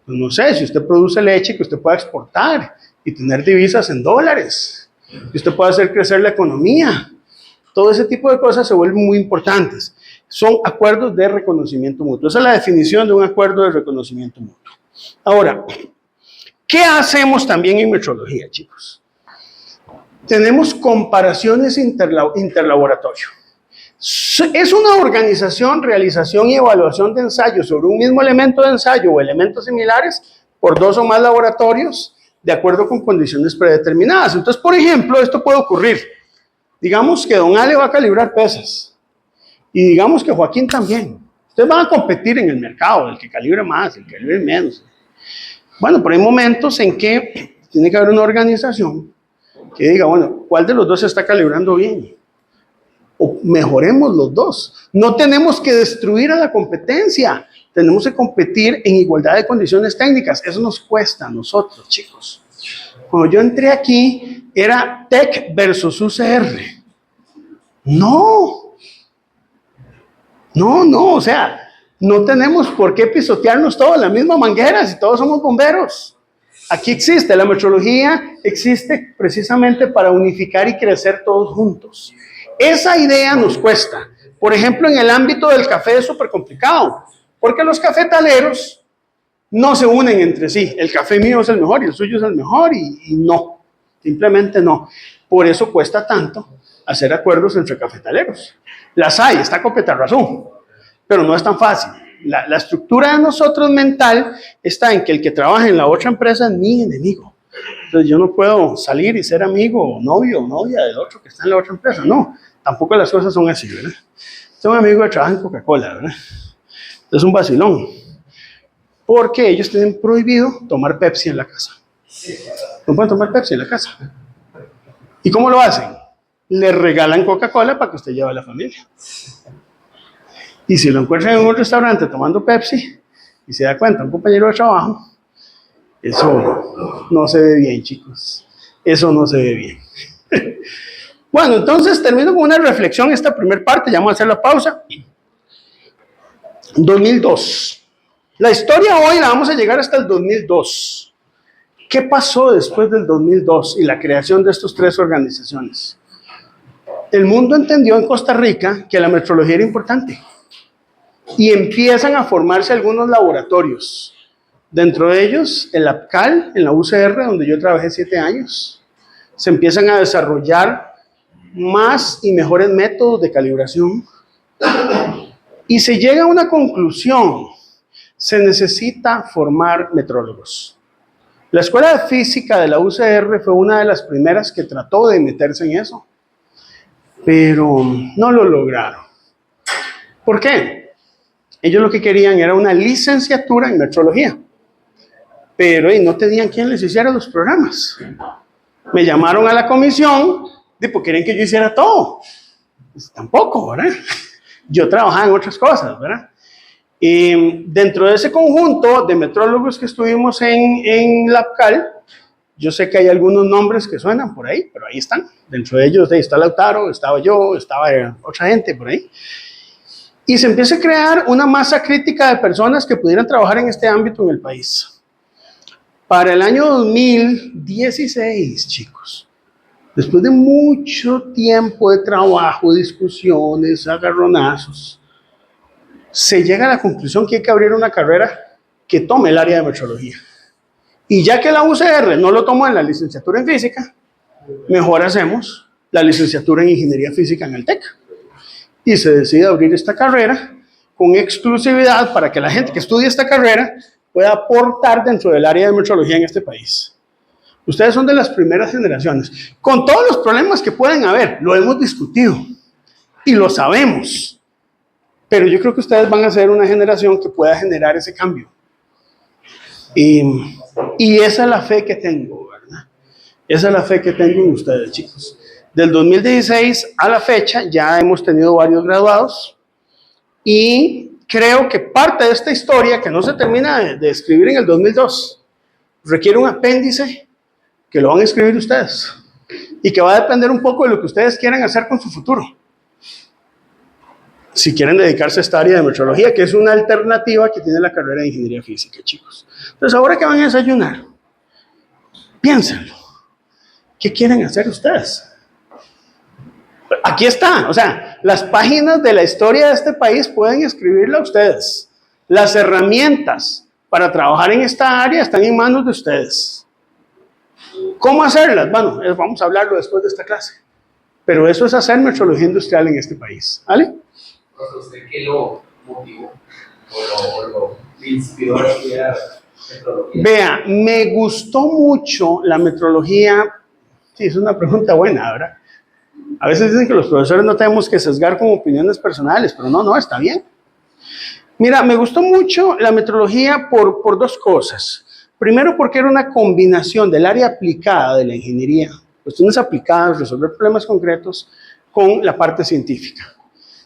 Pues no sé, si usted produce leche que usted pueda exportar y tener divisas en dólares, que usted pueda hacer crecer la economía. Todo ese tipo de cosas se vuelven muy importantes. Son acuerdos de reconocimiento mutuo. Esa es la definición de un acuerdo de reconocimiento mutuo. Ahora, ¿qué hacemos también en metrología, chicos? Tenemos comparaciones interlaboratorio. Es una organización, realización y evaluación de ensayos sobre un mismo elemento de ensayo o elementos similares por dos o más laboratorios de acuerdo con condiciones predeterminadas. Entonces, por ejemplo, esto puede ocurrir. Digamos que don Ale va a calibrar pesas y digamos que Joaquín también. Ustedes van a competir en el mercado, el que calibre más, el que calibre menos. Bueno, pero hay momentos en que tiene que haber una organización que diga, bueno, ¿cuál de los dos se está calibrando bien? O mejoremos los dos. No tenemos que destruir a la competencia. Tenemos que competir en igualdad de condiciones técnicas. Eso nos cuesta a nosotros, chicos. Cuando yo entré aquí, era TEC versus UCR. No, o sea, no tenemos por qué pisotearnos todos en la misma manguera si todos somos bomberos. Aquí existe, la metrología existe precisamente para unificar y crecer todos juntos. Esa idea nos cuesta. Por ejemplo, en el ámbito del café es súper complicado, porque los cafetaleros no se unen entre sí. El café mío es el mejor y el suyo es el mejor y no, simplemente no. Por eso cuesta tanto hacer acuerdos entre cafetaleros. Las hay, está Copeta razón, pero no es tan fácil. La estructura de nosotros mental está en que el que trabaja en la otra empresa es mi enemigo. Entonces yo no puedo salir y ser amigo o novio o novia del otro que está en la otra empresa. No, tampoco las cosas son así, ¿verdad? Tengo un amigo que trabaja en Coca-Cola, ¿verdad? Es un vacilón. Porque ellos tienen prohibido tomar Pepsi en la casa. No pueden tomar Pepsi en la casa. ¿Y cómo lo hacen? Le regalan Coca-Cola para que usted lleve a la familia. Y si lo encuentran en un restaurante tomando Pepsi y se da cuenta un compañero de trabajo, eso no se ve bien, chicos. Eso no se ve bien. Bueno, entonces termino con una reflexión esta primera parte, ya vamos a hacer la pausa. 2002. La historia hoy la vamos a llegar hasta el 2002. ¿Qué pasó después del 2002 y la creación de estas tres organizaciones? El mundo entendió en Costa Rica que la metrología era importante y empiezan a formarse algunos laboratorios. Dentro de ellos, el APCAL, en la UCR, donde yo trabajé 7 años. Se empiezan a desarrollar más y mejores métodos de calibración. Y se llega a una conclusión. Se necesita formar metrólogos. La Escuela de Física de la UCR fue una de las primeras que trató de meterse en eso. Pero no lo lograron. ¿Por qué? Ellos lo que querían era una licenciatura en metrología. Pero no tenían quien les hiciera los programas. Me llamaron a la comisión, porque querían que yo hiciera todo. Pues tampoco, ¿verdad? Yo trabajaba en otras cosas, ¿verdad? Y dentro de ese conjunto de metrólogos que estuvimos en la APCAL, yo sé que hay algunos nombres que suenan por ahí, pero ahí están. Dentro de ellos está Lautaro, estaba yo, estaba otra gente por ahí. Y se empieza a crear una masa crítica de personas que pudieran trabajar en este ámbito en el país. Para el año 2016, chicos, después de mucho tiempo de trabajo, discusiones, agarronazos, se llega a la conclusión que hay que abrir una carrera que tome el área de metrología. Y ya que la UCR no lo tomó en la licenciatura en física, mejor hacemos la licenciatura en ingeniería física en el TEC. Y se decide abrir esta carrera con exclusividad para que la gente que estudie esta carrera pueda aportar dentro del área de metrología en este país. Ustedes son de las primeras generaciones, con todos los problemas que pueden haber, lo hemos discutido y lo sabemos, pero yo creo que ustedes van a ser una generación que pueda generar ese cambio. Y esa es la fe que tengo, ¿verdad? Esa es la fe que tengo en ustedes, chicos. Del 2016 a la fecha ya hemos tenido varios graduados y creo que parte de esta historia, que no se termina de escribir en el 2002, requiere un apéndice que lo van a escribir ustedes y que va a depender un poco de lo que ustedes quieran hacer con su futuro. Si quieren dedicarse a esta área de metrología, que es una alternativa que tiene la carrera de ingeniería física, chicos. Entonces, ahora que van a desayunar, piénsenlo. ¿Qué quieren hacer ustedes? Aquí está, o sea, las páginas de la historia de este país pueden escribirla ustedes. Las herramientas para trabajar en esta área están en manos de ustedes. ¿Cómo hacerlas? Bueno, vamos a hablarlo después de esta clase. Pero eso es hacer metrología industrial en este país. ¿Vale? ¿Usted qué lo motivó o lo inspiró a estudiar metrología? Vea, me gustó mucho la metrología. Sí, es una pregunta buena, ¿verdad? A veces dicen que los profesores no tenemos que sesgar con opiniones personales, pero no, está bien. Mira, me gustó mucho la metrología por dos cosas. Primero, porque era una combinación del área aplicada de la ingeniería, cuestiones aplicadas, resolver problemas concretos, con la parte científica.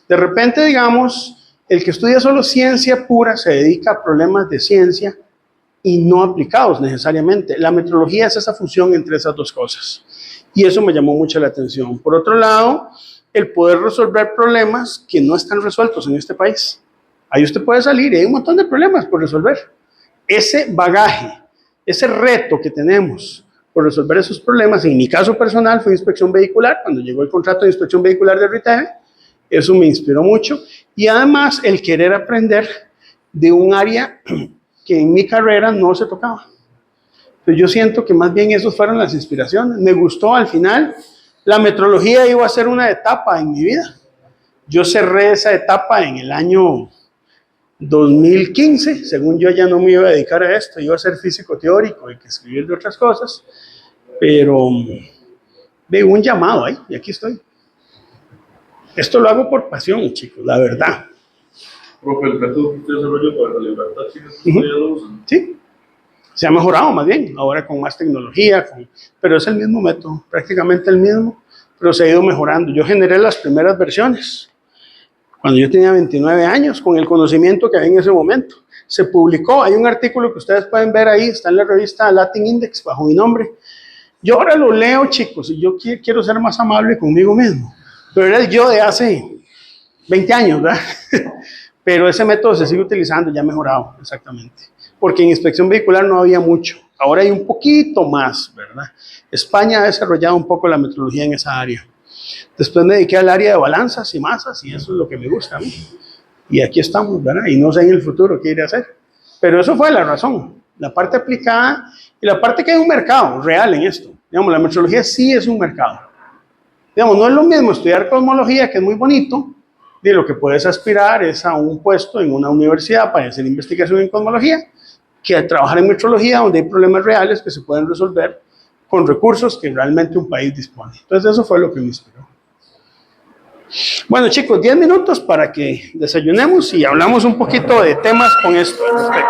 De repente, digamos, el que estudia solo ciencia pura se dedica a problemas de ciencia y no aplicados necesariamente. La metrología es esa fusión entre esas dos cosas. Y eso me llamó mucho la atención. Por otro lado, el poder resolver problemas que no están resueltos en este país. Ahí usted puede salir y hay un montón de problemas por resolver. Ese bagaje, ese reto que tenemos por resolver esos problemas, en mi caso personal fue inspección vehicular, cuando llegó el contrato de inspección vehicular de RITEVE, eso me inspiró mucho. Y además el querer aprender de un área que en mi carrera no se tocaba. Entonces yo siento que más bien esas fueron las inspiraciones. Me gustó al final. La metrología iba a ser una etapa en mi vida. Yo cerré esa etapa en el año 2015. Según yo ya no me iba a dedicar a esto. Iba a ser físico teórico y que escribir de otras cosas. Pero de un llamado ahí y aquí estoy. Esto lo hago por pasión, chicos, la verdad. Profe, el método que usted desarrolló para la libertad, ¿sí ya lo usan? Sí. Se ha mejorado más bien, ahora con más tecnología, pero es el mismo método, prácticamente el mismo, pero se ha ido mejorando. Yo generé las primeras versiones cuando yo tenía 29 años, con el conocimiento que había en ese momento. Se publicó, hay un artículo que ustedes pueden ver ahí, está en la revista Latin Index, bajo mi nombre. Yo ahora lo leo, chicos, y yo quiero ser más amable conmigo mismo. Pero era el yo de hace 20 años, ¿verdad? Pero ese método se sigue utilizando, ya ha mejorado, exactamente. Porque en inspección vehicular no había mucho. Ahora hay un poquito más, ¿verdad? España ha desarrollado un poco la metodología en esa área. Después me dediqué al área de balanzas y masas, y eso es lo que me gusta a mí. Y aquí estamos, ¿verdad? Y no sé en el futuro qué iré a hacer. Pero eso fue la razón. La parte aplicada y la parte que hay un mercado real en esto. Digamos, la metrología sí es un mercado. Digamos, no es lo mismo estudiar cosmología, que es muy bonito, de lo que puedes aspirar es a un puesto en una universidad para hacer investigación en cosmología, que a trabajar en metrología, donde hay problemas reales que se pueden resolver con recursos que realmente un país dispone. Entonces, eso fue lo que me inspiró. Bueno, chicos, 10 minutos para que desayunemos y hablamos un poquito de temas con esto al respecto.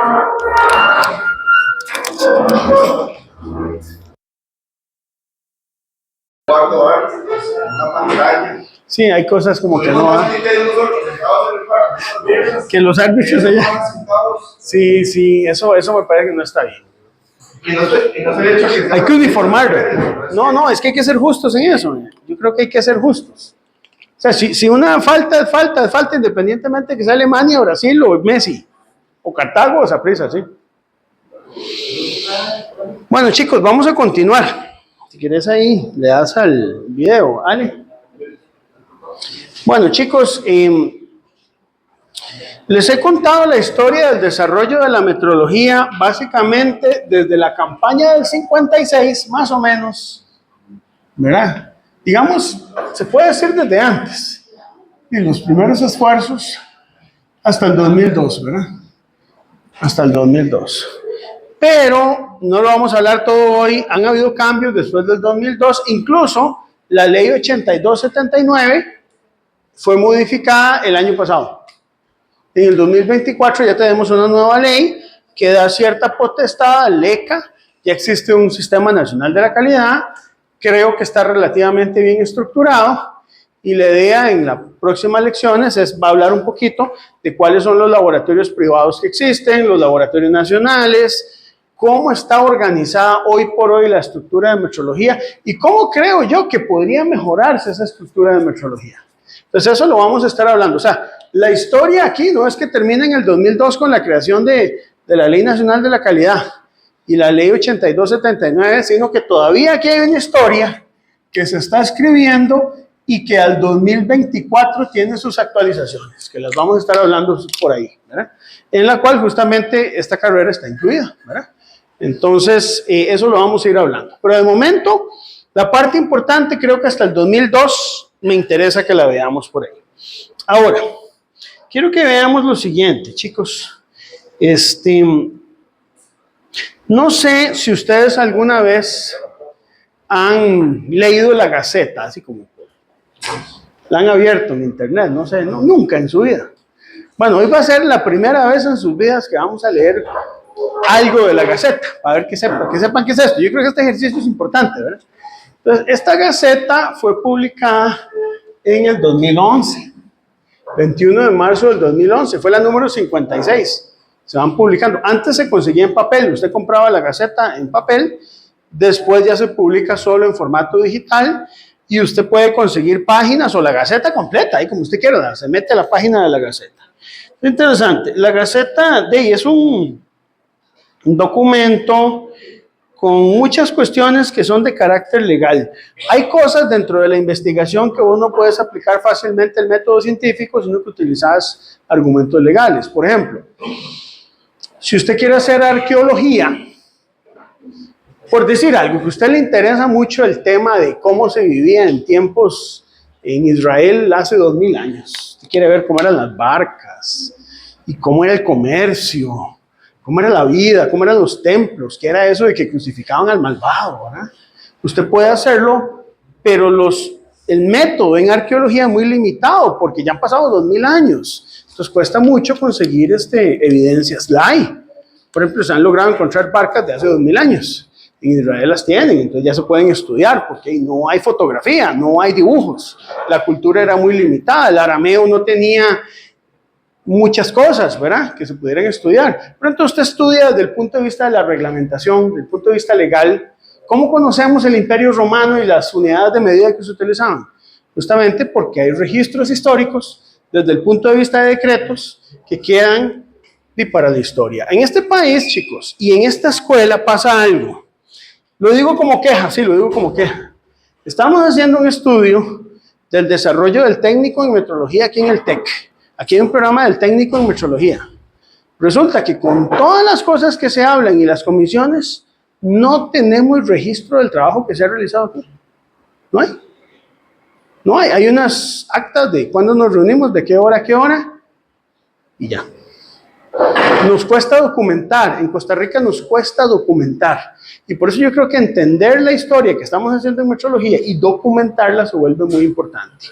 Cuarto arte, una pantalla. Sí, hay cosas como que no. Que los árbitros allá. Sí, eso me parece que no está bien. Hay que uniformarlo. No, es que hay que ser justos en eso. Yo creo que hay que ser justos. O sea, si una falta es falta, independientemente de que sea Alemania, Brasil o Messi, o Cartago o Saprissa, sí. Bueno, chicos, vamos a continuar. Si quieres ahí, le das al video, Ale. Bueno, chicos, les he contado la historia del desarrollo de la metrología, básicamente desde la campaña del 56, más o menos, ¿verdad? Digamos, se puede decir desde antes, y los primeros esfuerzos hasta el 2002, ¿verdad? Hasta el 2002. Pero no lo vamos a hablar todo hoy, han habido cambios después del 2002, incluso la ley 8279 fue modificada el año pasado. En el 2024 ya tenemos una nueva ley que da cierta potestad al ECA, ya existe un Sistema Nacional de la Calidad, creo que está relativamente bien estructurado, y la idea en las próximas lecciones va a hablar un poquito de cuáles son los laboratorios privados que existen, los laboratorios nacionales, cómo está organizada hoy por hoy la estructura de metrología y cómo creo yo que podría mejorarse esa estructura de metrología. Entonces eso lo vamos a estar hablando. O sea, la historia aquí no es que termine en el 2002 con la creación de la Ley Nacional de la Calidad y la Ley 8279, sino que todavía aquí hay una historia que se está escribiendo y que al 2024 tiene sus actualizaciones, que las vamos a estar hablando por ahí, ¿verdad? En la cual justamente esta carrera está incluida, ¿verdad? Entonces, eso lo vamos a ir hablando. Pero de momento, la parte importante creo que hasta el 2002 me interesa que la veamos por ahí. Ahora, quiero que veamos lo siguiente, chicos. No sé si ustedes alguna vez han leído la Gaceta, así como la han abierto en internet, no sé, no, nunca en su vida. Bueno, hoy va a ser la primera vez en sus vidas que vamos a leer algo de la Gaceta, para ver que sepan qué es esto. Yo creo que este ejercicio es importante, ¿verdad? Entonces, esta Gaceta fue publicada en el 2011, 21 de marzo del 2011, fue la número 56. Se van publicando. Antes se conseguía en papel, usted compraba la Gaceta en papel, después ya se publica solo en formato digital y usted puede conseguir páginas o la Gaceta completa, ahí como usted quiera, se mete a la página de la Gaceta. Es interesante, la Gaceta es un documento con muchas cuestiones que son de carácter legal. Hay cosas dentro de la investigación que vos no puedes aplicar fácilmente el método científico, sino que utilizas argumentos legales. Por ejemplo, si usted quiere hacer arqueología, por decir algo, que a usted le interesa mucho el tema de cómo se vivía en tiempos en Israel hace 2000 años. Usted quiere ver cómo eran las barcas y cómo era el comercio, cómo era la vida, cómo eran los templos, qué era eso de que crucificaban al malvado, ¿verdad? Usted puede hacerlo, pero el método en arqueología es muy limitado porque ya han pasado 2000 años. Entonces cuesta mucho conseguir evidencias. La hay. Por ejemplo, se han logrado encontrar barcas de hace 2000 años. En Israel las tienen, entonces ya se pueden estudiar porque no hay fotografía, no hay dibujos. La cultura era muy limitada, el arameo no tenía muchas cosas, ¿verdad?, que se pudieran estudiar. Pero entonces usted estudia desde el punto de vista de la reglamentación, desde el punto de vista legal, ¿Cómo conocemos el Imperio Romano y las unidades de medida que se utilizaban? Justamente porque hay registros históricos desde el punto de vista de decretos que quedan para la historia. En este país, chicos, y en esta escuela pasa algo. Lo digo como queja, sí, lo digo como queja. Estamos haciendo un estudio del desarrollo del técnico en metrología aquí en el TEC. Aquí hay un programa del técnico en metrología. Resulta que con todas las cosas que se hablan y las comisiones, no tenemos registro del trabajo que se ha realizado aquí. No hay. No hay. Hay unas actas de cuándo nos reunimos, de qué hora a qué hora, y ya. Nos cuesta documentar. En Costa Rica nos cuesta documentar. Y por eso yo creo que entender la historia que estamos haciendo en metrología y documentarla se vuelve muy importante.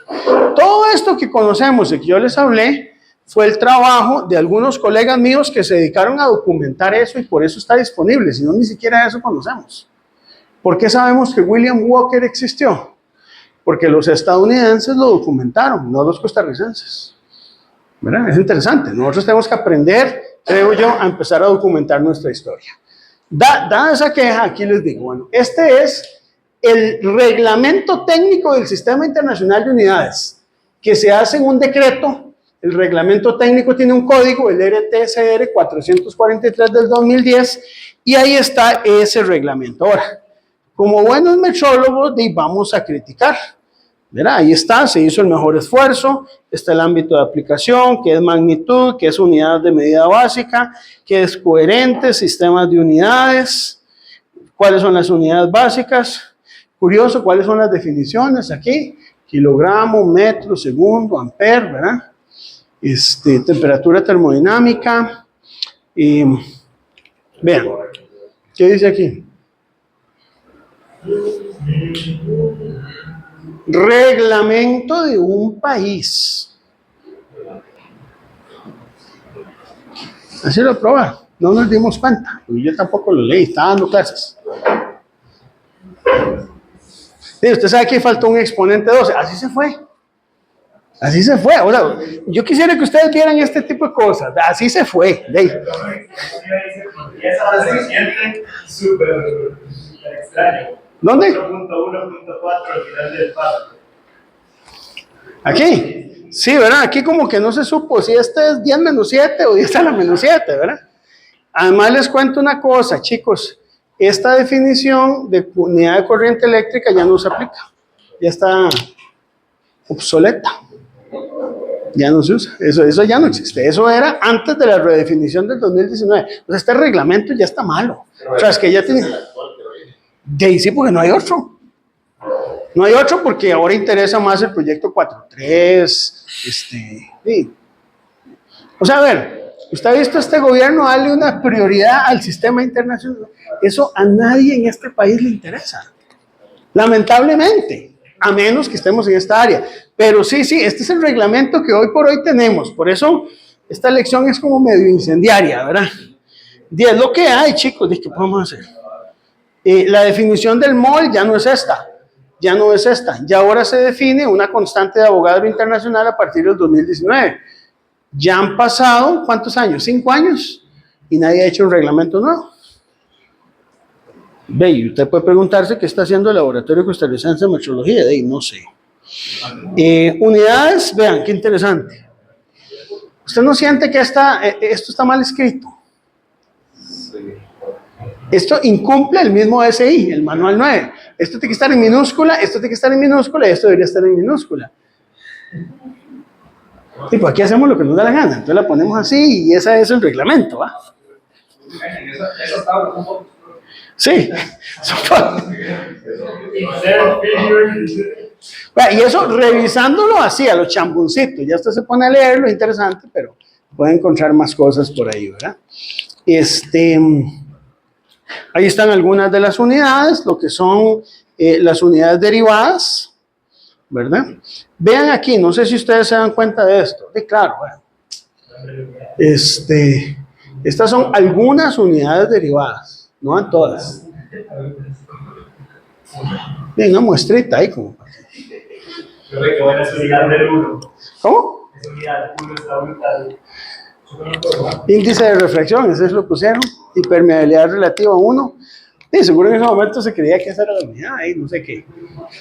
Todo esto que conocemos y que yo les hablé fue el trabajo de algunos colegas míos que se dedicaron a documentar eso y por eso está disponible, si no ni siquiera eso conocemos. ¿Por qué sabemos que William Walker existió? Porque los estadounidenses lo documentaron, no los costarricenses. ¿Verdad? Es interesante, nosotros tenemos que aprender, creo yo, a empezar a documentar nuestra historia. Dada esa queja, aquí les digo, bueno, este es el reglamento técnico del Sistema Internacional de Unidades, que se hace en un decreto. El reglamento técnico tiene un código, el RTCR 443 del 2010, y ahí está ese reglamento. Ahora, como buenos metrólogos, vamos a criticar. ¿Verdad? Ahí está, se hizo el mejor esfuerzo, está el ámbito de aplicación, que es magnitud, que es unidad de medida básica, que es coherente, sistemas de unidades, cuáles son las unidades básicas. Curioso, cuáles son las definiciones aquí, kilogramo, metro, segundo, amper, ¿verdad? Temperatura termodinámica. Vean, ¿qué dice aquí? Reglamento de un país. Así lo prueba. No nos dimos cuenta. Y yo tampoco lo leí, estaba dando clases. Sí, usted sabe que faltó un exponente 12. Así se fue. Así se fue. O sea, yo quisiera que ustedes vieran este tipo de cosas. Así se fue. Y esa frase se siente súper extraño. ¿Dónde? 1.1.4 al final del párrafo. Aquí. Sí, ¿verdad? Aquí como que no se supo si este es 10 menos 7 o 10 a la menos 7, ¿verdad? Además les cuento una cosa, chicos. Esta definición de unidad de corriente eléctrica ya no se aplica. Ya está obsoleta. Ya no se usa. Eso ya no existe. Eso era antes de la redefinición del 2019. O sea, este reglamento ya está malo. O sea, es que ya tiene... De ahí sí, porque no hay otro. No hay otro porque ahora interesa más el proyecto 4.3. Sí. O sea, a ver, usted ha visto a este gobierno darle una prioridad al sistema internacional. Eso a nadie en este país le interesa. Lamentablemente, a menos que estemos en esta área. Pero sí, este es el reglamento que hoy por hoy tenemos. Por eso, esta lección es como medio incendiaria, ¿verdad? 10, lo que hay, chicos, ¿qué podemos hacer? La definición del MOL ya no es esta. Ya no es esta. Ya ahora se define una constante de Avogadro internacional a partir del 2019. Ya han pasado, ¿cuántos años? 5 años. Y nadie ha hecho un reglamento nuevo. Ve, y usted puede preguntarse qué está haciendo el Laboratorio Costarricense de Metrología. No sé. Unidades, vean, qué interesante. ¿Usted no siente que esto está mal escrito? Esto incumple el mismo SI, el manual 9. Esto tiene que estar en minúscula, esto tiene que estar en minúscula y esto debería estar en minúscula. Y pues aquí hacemos lo que nos da la gana. Entonces la ponemos así y ese es el reglamento, ¿va? Eso está un poco. Sí. Y eso revisándolo así, a los chamboncitos. Ya usted se pone a leerlo, es interesante, pero puede encontrar más cosas por ahí, ¿verdad? Ahí están algunas de las unidades, lo que son las unidades derivadas, ¿verdad? Vean aquí, no sé si ustedes se dan cuenta de esto. Claro, bueno. Estas son algunas unidades derivadas, no en todas. Bien, una muestrita ahí como. Yo creo que buena es unidad del 1. ¿Cómo? Es unidad del 1, está brutal. Índice de reflexión, ese es lo que pusieron. Hipermeabilidad relativa 1. Sí, seguro en ese momento se creía que esa era la unidad, y no sé qué.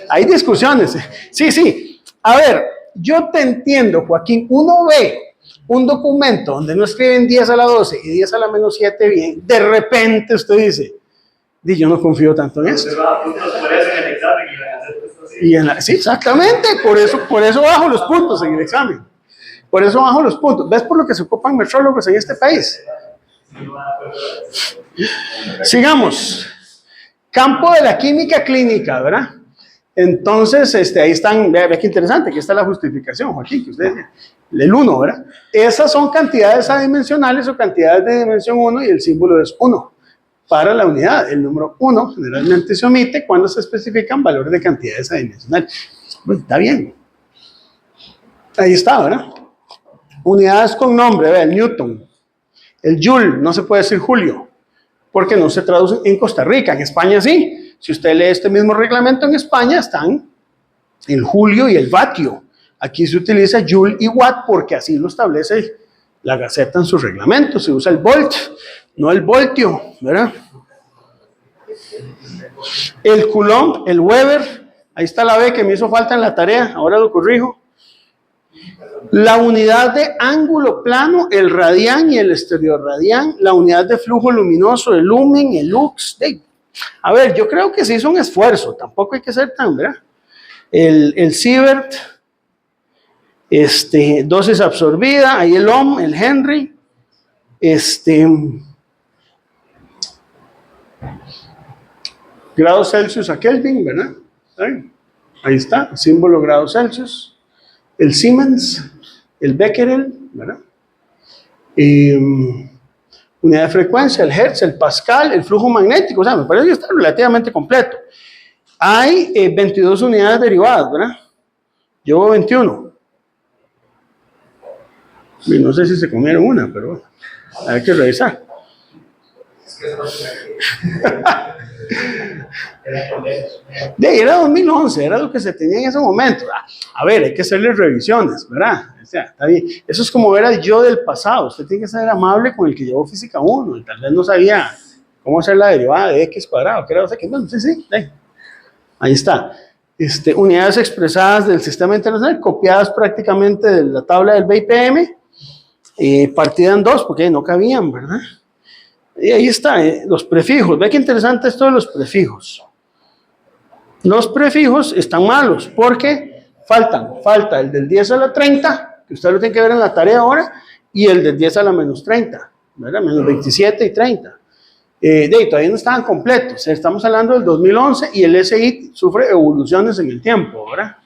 Hay discusiones. Sí, sí. A ver, yo te entiendo, Joaquín. Uno ve un documento donde no escriben 10 a la 12 y 10 a la menos 7 bien. De repente usted dice, yo no confío tanto en esto. Se va a puntos por eso en el examen y la hacer esto así. Sí, exactamente. Por eso bajo los puntos en el examen. Por eso bajo los puntos. ¿Ves por lo que se ocupan metrólogos en este país? Sigamos. Campo de la química clínica, ¿verdad? Entonces, ahí están, vea qué interesante, aquí está la justificación, Joaquín, que usted decía, el 1, ¿verdad? Esas son cantidades adimensionales o cantidades de dimensión 1 y el símbolo es 1 para la unidad. El número 1 generalmente se omite cuando se especifican valores de cantidades adimensionales. Bueno, está bien. Ahí está, ¿verdad? Unidades con nombre, vea, el Newton, el Joule, no se puede decir Julio, porque no se traduce en Costa Rica, en España sí. Si usted lee este mismo reglamento en España, están el julio y el vatio. Aquí se utiliza joule y watt porque así lo establece la Gaceta en su reglamento. Se usa el volt, no el voltio, ¿verdad? El coulomb, el Weber, ahí está la B que me hizo falta en la tarea, ahora lo corrijo. La unidad de ángulo plano, el radián y el estereoradián. La unidad de flujo luminoso, el lumen, el lux. A ver, yo creo que se hizo un esfuerzo, tampoco hay que ser tan, ¿verdad? El sievert, dosis absorbida, ahí el ohm, el Henry, grados Celsius a Kelvin, ¿verdad? Ahí está, el símbolo grados Celsius, el Siemens, el Becquerel, ¿verdad? Unidad de frecuencia, el Hertz, el Pascal, el flujo magnético, o sea, me parece que está relativamente completo. Hay 22 unidades derivadas, ¿verdad? Llevo 21. Y no sé si se comieron una, pero bueno, hay que revisar. Era 2011, era lo que se tenía en ese momento. A ver, hay que hacerle revisiones, ¿verdad? O sea, está bien. Eso es como ver al yo del pasado. Usted tiene que ser amable con el que llevó física 1 y tal vez no sabía cómo hacer la derivada de x cuadrado, que era 2x. Bueno, sí, ahí está. Unidades expresadas del sistema internacional, copiadas prácticamente de la tabla del BIPM, partida en 2, porque no cabían, ¿verdad? Y ahí está, los prefijos. Ve qué interesante esto de los prefijos. Los prefijos están malos porque falta el del 10 a la 30, que usted lo tiene que ver en la tarea ahora, y el del 10 a la menos 30, ¿verdad? Menos 27 y 30. Todavía no estaban completos. Estamos hablando del 2011 y el SI sufre evoluciones en el tiempo, ¿verdad?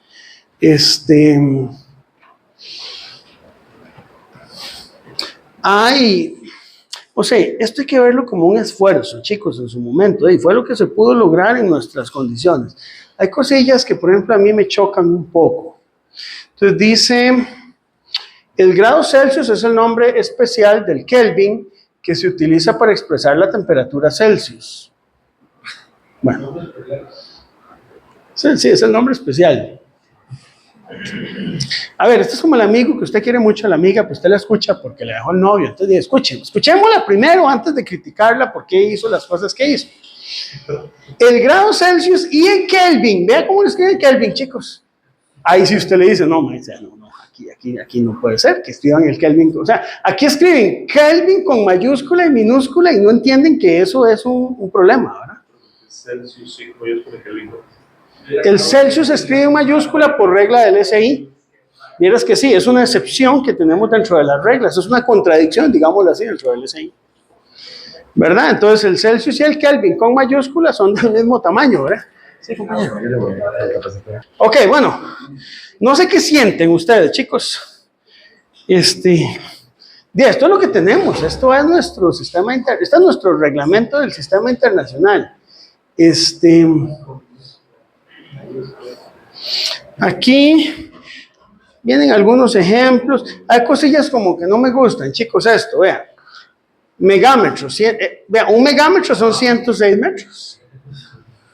O sea, esto hay que verlo como un esfuerzo, chicos, en su momento, y fue lo que se pudo lograr en nuestras condiciones. Hay cosillas que, por ejemplo, a mí me chocan un poco. Entonces dice, el grado Celsius es el nombre especial del Kelvin que se utiliza para expresar la temperatura Celsius. Bueno, sí, es el nombre especial. A ver, este es como el amigo que usted quiere mucho a la amiga, pues usted la escucha porque le dejó el novio. Entonces dice, escuchémosla primero antes de criticarla por qué hizo las cosas que hizo. El grado Celsius y el Kelvin, vea cómo lo escribe Kelvin, chicos. Ahí si usted le dice, no, aquí no puede ser que escriban el Kelvin. O sea, aquí escriben Kelvin con mayúscula y minúscula y no entienden que eso es un problema, ¿verdad? Celsius, sí, mayúscula, Kelvin. El Celsius se escribe en mayúscula por regla del SI. Vieras que sí, es una excepción que tenemos dentro de las reglas, es una contradicción, digámoslo así, dentro del SI. ¿Verdad? Entonces el Celsius y el Kelvin con mayúsculas son del mismo tamaño, ¿verdad? Sí, compañero. Ok, bueno, no sé qué sienten ustedes, chicos. Esto es lo que tenemos, esto es nuestro sistema este es nuestro reglamento del sistema internacional. Aquí vienen algunos ejemplos. Hay cosillas como que no me gustan, chicos, esto, vean. Megámetros, vean, un megámetro son 106 metros.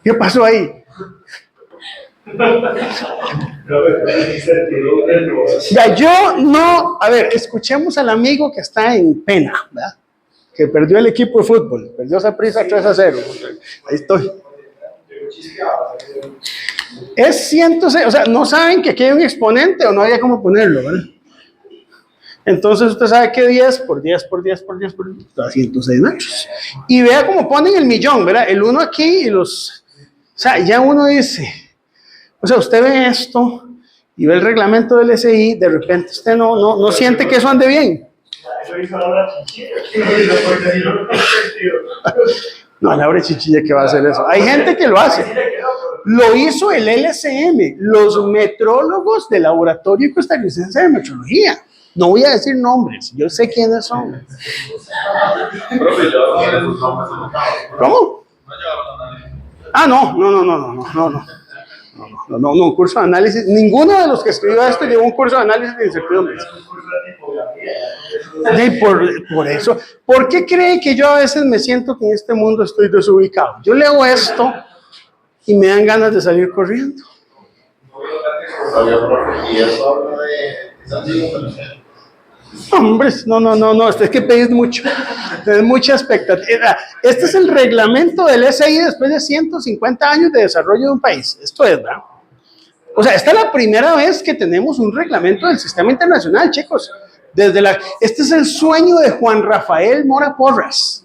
¿Qué pasó ahí? Ya, yo no, a ver, escuchemos al amigo que está en pena, ¿verdad? que perdió el equipo de fútbol, perdió Saprissa 3-0. Ahí estoy. Es 106, o sea, no saben que aquí hay un exponente o no había cómo ponerlo, ¿verdad? Entonces usted sabe que 10 por 10 por 10 por 10 por 10 da 106 metros. Y vea cómo ponen el millón, ¿verdad? El 1 aquí y los... O sea, ya uno dice... O sea, usted ve esto y ve el reglamento del SI, de repente usted no siente que eso ande bien. Eso hizo Laura Chinchilla. No, Laura Chinchilla, ¿qué va a hacer eso? Hay gente que lo hace. Lo hizo el LSM, los metrólogos del Laboratorio Costarricense de Metrología. No voy a decir nombres, yo sé quiénes son. ¿Cómo? Ah, no, un curso de análisis. Ninguno de los que escribió esto llevó un curso de análisis de incertidumbres. Por eso, ¿por qué cree que yo a veces me siento que en este mundo estoy desubicado? Yo leo esto y me dan ganas de salir corriendo. Hombres, no, es que pedís mucho, tenés mucha expectativa. Este es el reglamento del SI después de 150 años de desarrollo de un país. Esto es, ¿verdad? O sea, esta es la primera vez que tenemos un reglamento del sistema internacional, chicos. Este es el sueño de Juan Rafael Mora Porras.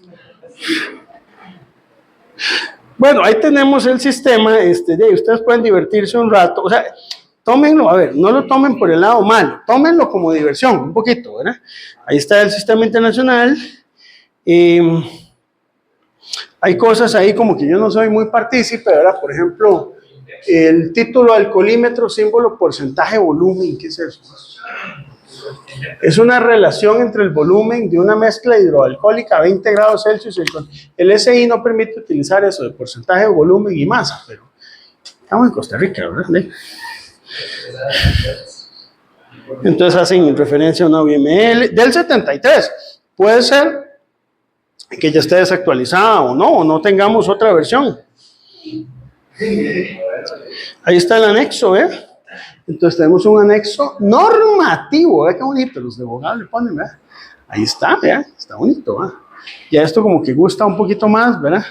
Bueno, ahí tenemos el sistema, ustedes pueden divertirse un rato, o sea, tómenlo, a ver, no lo tomen por el lado malo, tómenlo como diversión, un poquito, ¿verdad? Ahí está el sistema internacional, hay cosas ahí como que yo no soy muy partícipe, ¿verdad? Por ejemplo, el título alcoholímetro, símbolo, porcentaje, volumen, ¿qué es eso? Es una relación entre el volumen de una mezcla hidroalcohólica a 20 grados Celsius. El SI no permite utilizar eso de porcentaje, volumen y masa, pero estamos en Costa Rica, ¿verdad? Entonces hacen referencia a una UML del 73. Puede ser que ya esté desactualizada o no tengamos otra versión. Ahí está el anexo, ¿eh? Entonces tenemos un anexo normativo, ¿ve qué bonito? Los de abogados le ponen, ¿verdad? Ahí está, ¿verdad? Está bonito, ¿verdad? Ya esto como que gusta un poquito más, ¿verdad?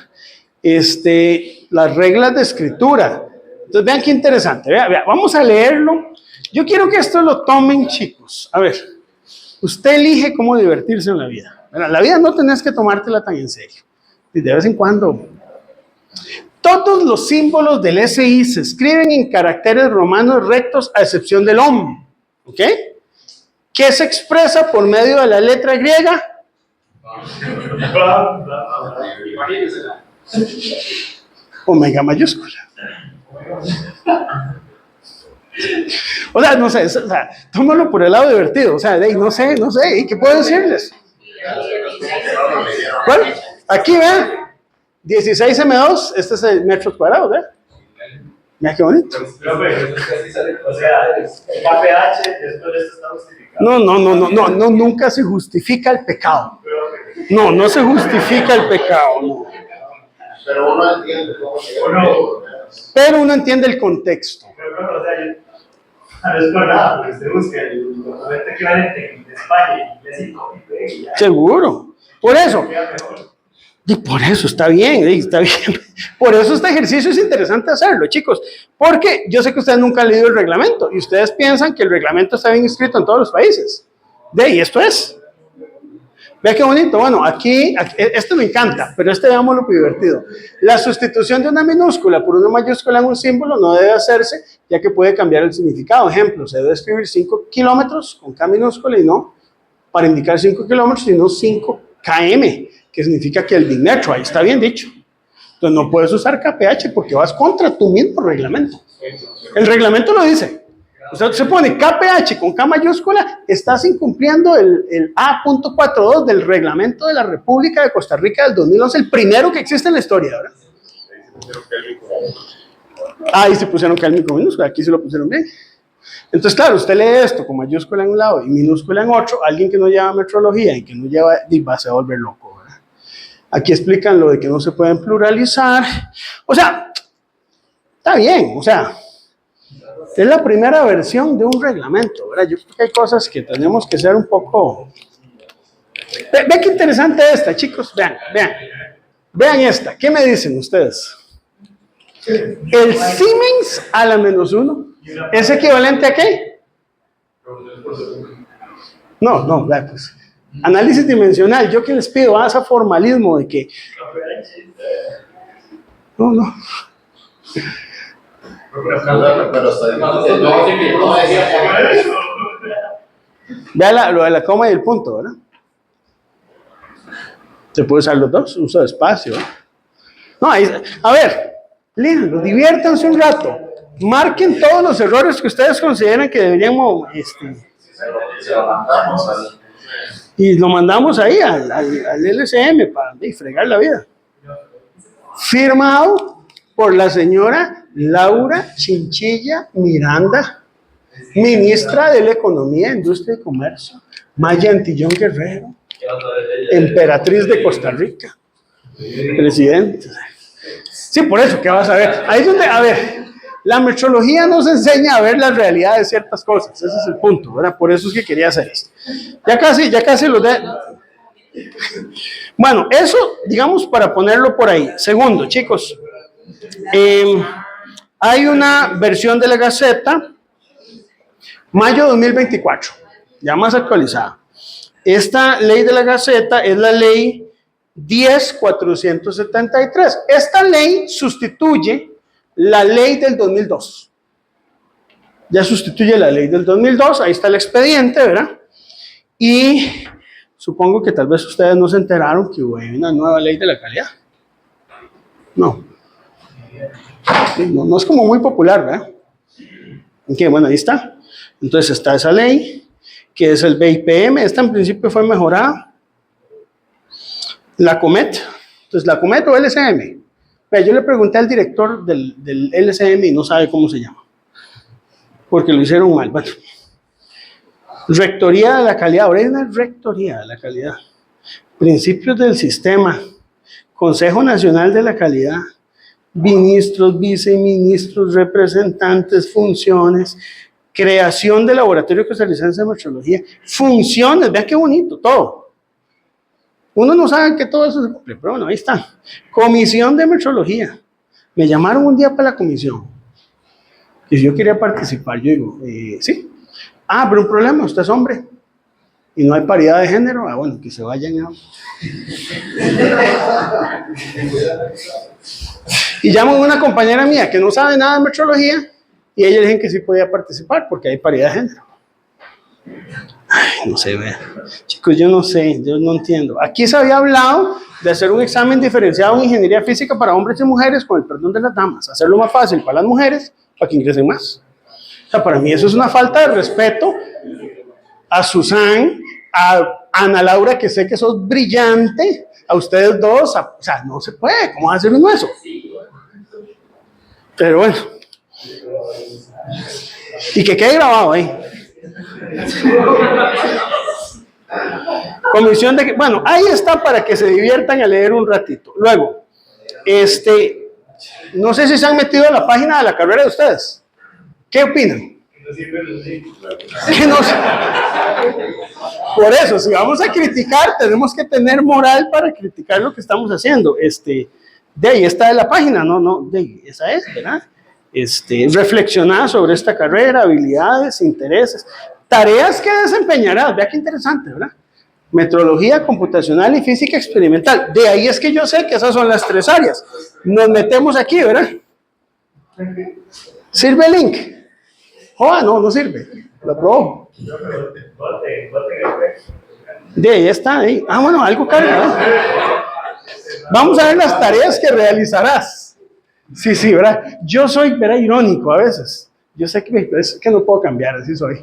Las reglas de escritura. Entonces vean qué interesante, vean, vamos a leerlo. Yo quiero que esto lo tomen, chicos. A ver, usted elige cómo divertirse en la vida. ¿Verdad? La vida no tenés que tomártela tan en serio. Y de vez en cuando... Todos los símbolos del SI se escriben en caracteres romanos rectos a excepción del OM, ¿ok? ¿Qué se expresa por medio de la letra griega? Omega mayúscula. O sea, no sé, tómalo por el lado divertido, o sea, no sé, ¿y qué puedo decirles? Bueno, aquí vean. 16 M2, este es el metros cuadrados, ¿eh? Mira qué bonito. O sea, KPH después de esto está justificado. No, nunca se justifica el pecado. No se justifica el pecado, no. Pero uno entiende cómo se Pero uno entiende el contexto. Pero, o sea, no es por nada, porque usted busca el documento equivalente en España, inglés y copy, y ya. Seguro. Por eso. Y por eso está bien. Por eso este ejercicio es interesante hacerlo, chicos. Porque yo sé que ustedes nunca han leído el reglamento y ustedes piensan que el reglamento está bien escrito en todos los países. Y esto es. Vea qué bonito. Bueno, aquí esto me encanta, pero veámoslo divertido. La sustitución de una minúscula por una mayúscula en un símbolo no debe hacerse, ya que puede cambiar el significado. Ejemplo, se debe escribir 5 kilómetros con K minúscula y no para indicar 5 kilómetros, sino 5 km. Que significa que el metro, ahí está bien dicho. Entonces no puedes usar KPH porque vas contra tu mismo reglamento. El reglamento lo dice. Usted se pone KPH con K mayúscula, estás incumpliendo el A.42 del reglamento de la República de Costa Rica del 2011, el primero que existe en la historia, ¿verdad? Ahí se pusieron Kelvin con minúscula, aquí se lo pusieron bien. Entonces, claro, usted lee esto con mayúscula en un lado y minúscula en otro, alguien que no lleva metrología y que no lleva, se va a volver loco, ¿verdad? Aquí explican lo de que no se pueden pluralizar. O sea, está bien, o sea, es la primera versión de un reglamento, ¿verdad? Yo creo que hay cosas que tenemos que ser un poco Ve qué interesante esta, chicos. Vean esta. ¿Qué me dicen ustedes? El Siemens a la -1 es equivalente a qué? No, vea pues. Análisis dimensional. Yo que les pido ese formalismo de que. No. Pero está Vea lo de la coma y el punto, ¿verdad? Se puede usar los dos, uso de espacio. No, a ver, léanlo, diviértanse un rato. Marquen todos los errores que ustedes consideran que deberíamos. Se lo mandamos al. Y lo mandamos ahí al LSM para fregar la vida. Firmado por la señora Laura Chinchilla Miranda, ministra de la Economía, Industria y Comercio, Maya Antillón Guerrero, emperatriz de Costa Rica, presidente. Sí, por eso, ¿qué vas a ver? Ahí es donde, a ver, la metrología nos enseña a ver la realidad de ciertas cosas, ese es el punto, ¿verdad? Por eso es que quería hacer esto. Ya casi lo de... Bueno, eso, digamos, para ponerlo por ahí. Segundo, chicos, hay una versión de la Gaceta, mayo 2024, ya más actualizada. Esta ley de la Gaceta es la ley 10.473. Esta ley sustituye la ley del 2002. Ya sustituye la ley del 2002, ahí está el expediente, ¿verdad? Y supongo que tal vez ustedes no se enteraron que hubo una nueva ley de la calidad. No es como muy popular, ¿verdad? Ok, bueno, ahí está. Entonces está esa ley, que es el BIPM. Esta en principio fue mejorada. La COMET. Entonces, la COMET o LSM. Yo le pregunté al director del LSM y no sabe cómo se llama. Porque lo hicieron mal. Bueno. Rectoría de la calidad. Ahora hay una rectoría de la calidad. Principios del sistema. Consejo Nacional de la Calidad. Ministros, viceministros, representantes, funciones. Creación de laboratorio costarricense de metrología. Funciones. Vean qué bonito, todo. Uno no sabe que todo eso se cumple, pero bueno, ahí está. Comisión de metrología. Me llamaron un día para la comisión. Y si yo quería participar, yo digo, sí. Pero un problema, usted es hombre. Y no hay paridad de género. Bueno, que se vayan a... Y llaman a una compañera mía que no sabe nada de metrología y ella dijo que sí podía participar porque hay paridad de género. Ay, no sé, vean. Chicos, yo no sé, yo no entiendo. Aquí se había hablado de hacer un examen diferenciado en ingeniería física para hombres y mujeres, con el perdón de las damas, hacerlo más fácil para las mujeres, para que ingresen más. O sea, para mí eso es una falta de respeto a Susan, a Ana Laura, que sé que sos brillante, a ustedes dos, o sea, no se puede, ¿cómo va a hacer uno eso? Pero bueno. Y que quede grabado ahí. Comisión de... Bueno, ahí está para que se diviertan a leer un ratito. Luego, no sé si se han metido a la página de la carrera de ustedes. ¿Qué opinan? Que no sé. Por eso, si vamos a criticar, tenemos que tener moral para criticar lo que estamos haciendo. De ahí está de la página, esa es, ¿verdad? Reflexionar sobre esta carrera, habilidades, intereses, tareas que desempeñarás. Vea qué interesante, ¿verdad? Metrología computacional y física experimental. De ahí es que yo sé que esas son las tres áreas. Nos metemos aquí, ¿verdad? ¿Sirve el link? No sirve. Lo probó. De ahí está, ahí. Bueno, algo carga, ¿no? Vamos a ver las tareas que realizarás. Sí, ¿verdad? Yo soy, ¿verdad? Irónico a veces. Yo sé que es que no puedo cambiar, así soy.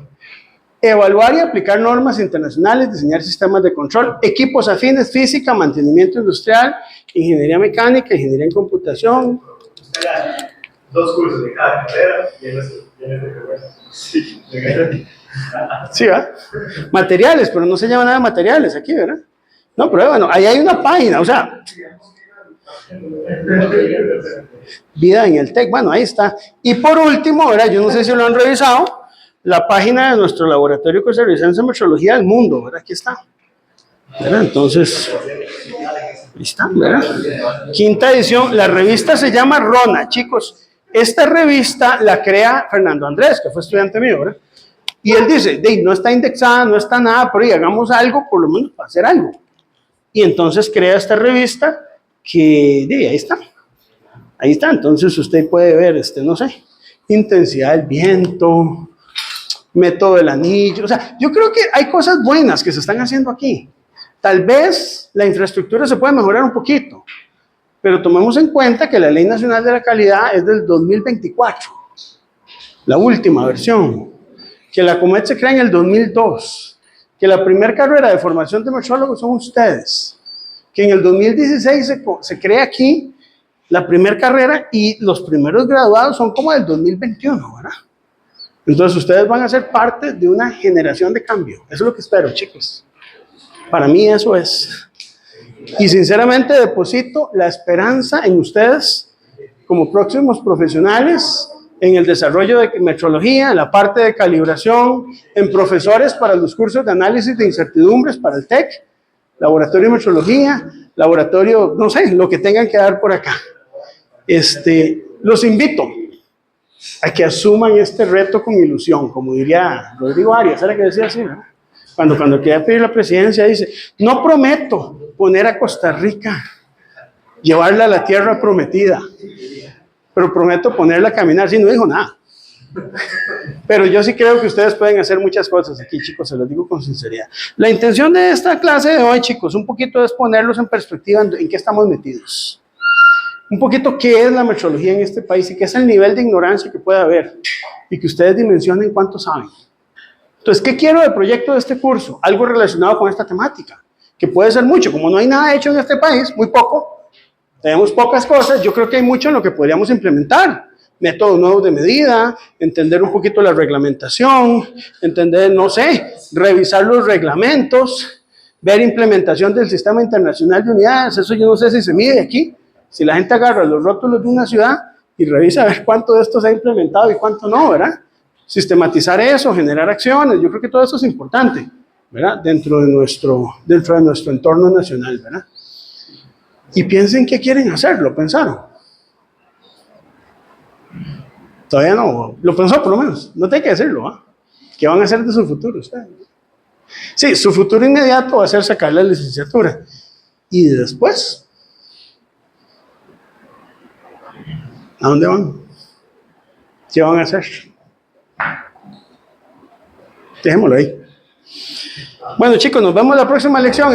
Evaluar y aplicar normas internacionales, diseñar sistemas de control, equipos afines, física, mantenimiento industrial, ingeniería mecánica, ingeniería en computación. Dos cursos de cada carrera y en este Sí. Sí, ¿verdad? Materiales, pero no se llama nada de materiales aquí, ¿verdad? No, pero bueno, ahí hay una página, o sea... Vida en el TEC, bueno, ahí está. Y por último, ¿verdad? Yo no sé si lo han revisado, la página de nuestro laboratorio costarricense de metrología del mundo, ¿verdad? Aquí está. ¿verdad? Entonces, ahí está, ¿verdad? Quinta edición, la revista se llama Rona, chicos. Esta revista la crea Fernando Andrés, que fue estudiante mío, ¿verdad? Y él dice, no está indexada, no está nada, pero hagamos algo, por lo menos para hacer algo. Y entonces crea esta revista que, ahí está. Ahí está, entonces usted puede ver, no sé, intensidad del viento, método del anillo. O sea, yo creo que hay cosas buenas que se están haciendo aquí. Tal vez la infraestructura se puede mejorar un poquito, pero tomemos en cuenta que la Ley Nacional de la Calidad es del 2024, la última versión, que la COMET se crea en el 2002, que la primera carrera de formación de metrólogos son ustedes, que en el 2016 se crea aquí la primera carrera y los primeros graduados son como del 2021, ¿verdad? Entonces ustedes van a ser parte de una generación de cambio. Eso es lo que espero, chicos. Para mí eso es. Y sinceramente deposito la esperanza en ustedes como próximos profesionales en el desarrollo de metrología, en la parte de calibración, en profesores para los cursos de análisis de incertidumbres para el TEC, laboratorio de metrología, laboratorio, no sé, lo que tengan que dar por acá. Los invito a que asuman este reto con ilusión, como diría Rodrigo Arias, ¿era que decía así, verdad? Cuando quería pedir la presidencia, dice, no prometo poner a Costa Rica, llevarla a la tierra prometida, pero prometo ponerla a caminar. Sí, no dijo nada. Pero yo sí creo que ustedes pueden hacer muchas cosas aquí, chicos, se los digo con sinceridad. La intención de esta clase de hoy, chicos, un poquito es ponerlos en perspectiva en qué estamos metidos. Un poquito qué es la metrología en este país y qué es el nivel de ignorancia que puede haber y que ustedes dimensionen cuánto saben. Entonces, ¿qué quiero del proyecto de este curso? Algo relacionado con esta temática, que puede ser mucho. Como no hay nada hecho en este país, muy poco, tenemos pocas cosas, yo creo que hay mucho en lo que podríamos implementar. Métodos nuevos de medida, entender un poquito la reglamentación, entender, no sé, revisar los reglamentos, ver implementación del Sistema Internacional de Unidades. Eso yo no sé si se mide aquí. Si la gente agarra los rótulos de una ciudad y revisa a ver cuánto de esto se ha implementado y cuánto no, ¿verdad? Sistematizar eso, generar acciones, yo creo que todo eso es importante, ¿verdad? Dentro de nuestro entorno nacional, ¿verdad? Y piensen qué quieren hacer, ¿lo pensaron? Todavía no, lo pensó por lo menos, no tiene que decirlo, ¿ah? ¿Qué van a hacer de su futuro ustedes? Sí, su futuro inmediato va a ser sacar la licenciatura. ¿Y después? ¿A dónde van? ¿Qué van a hacer? Dejémoslo ahí. Bueno, chicos, nos vemos en la próxima lección.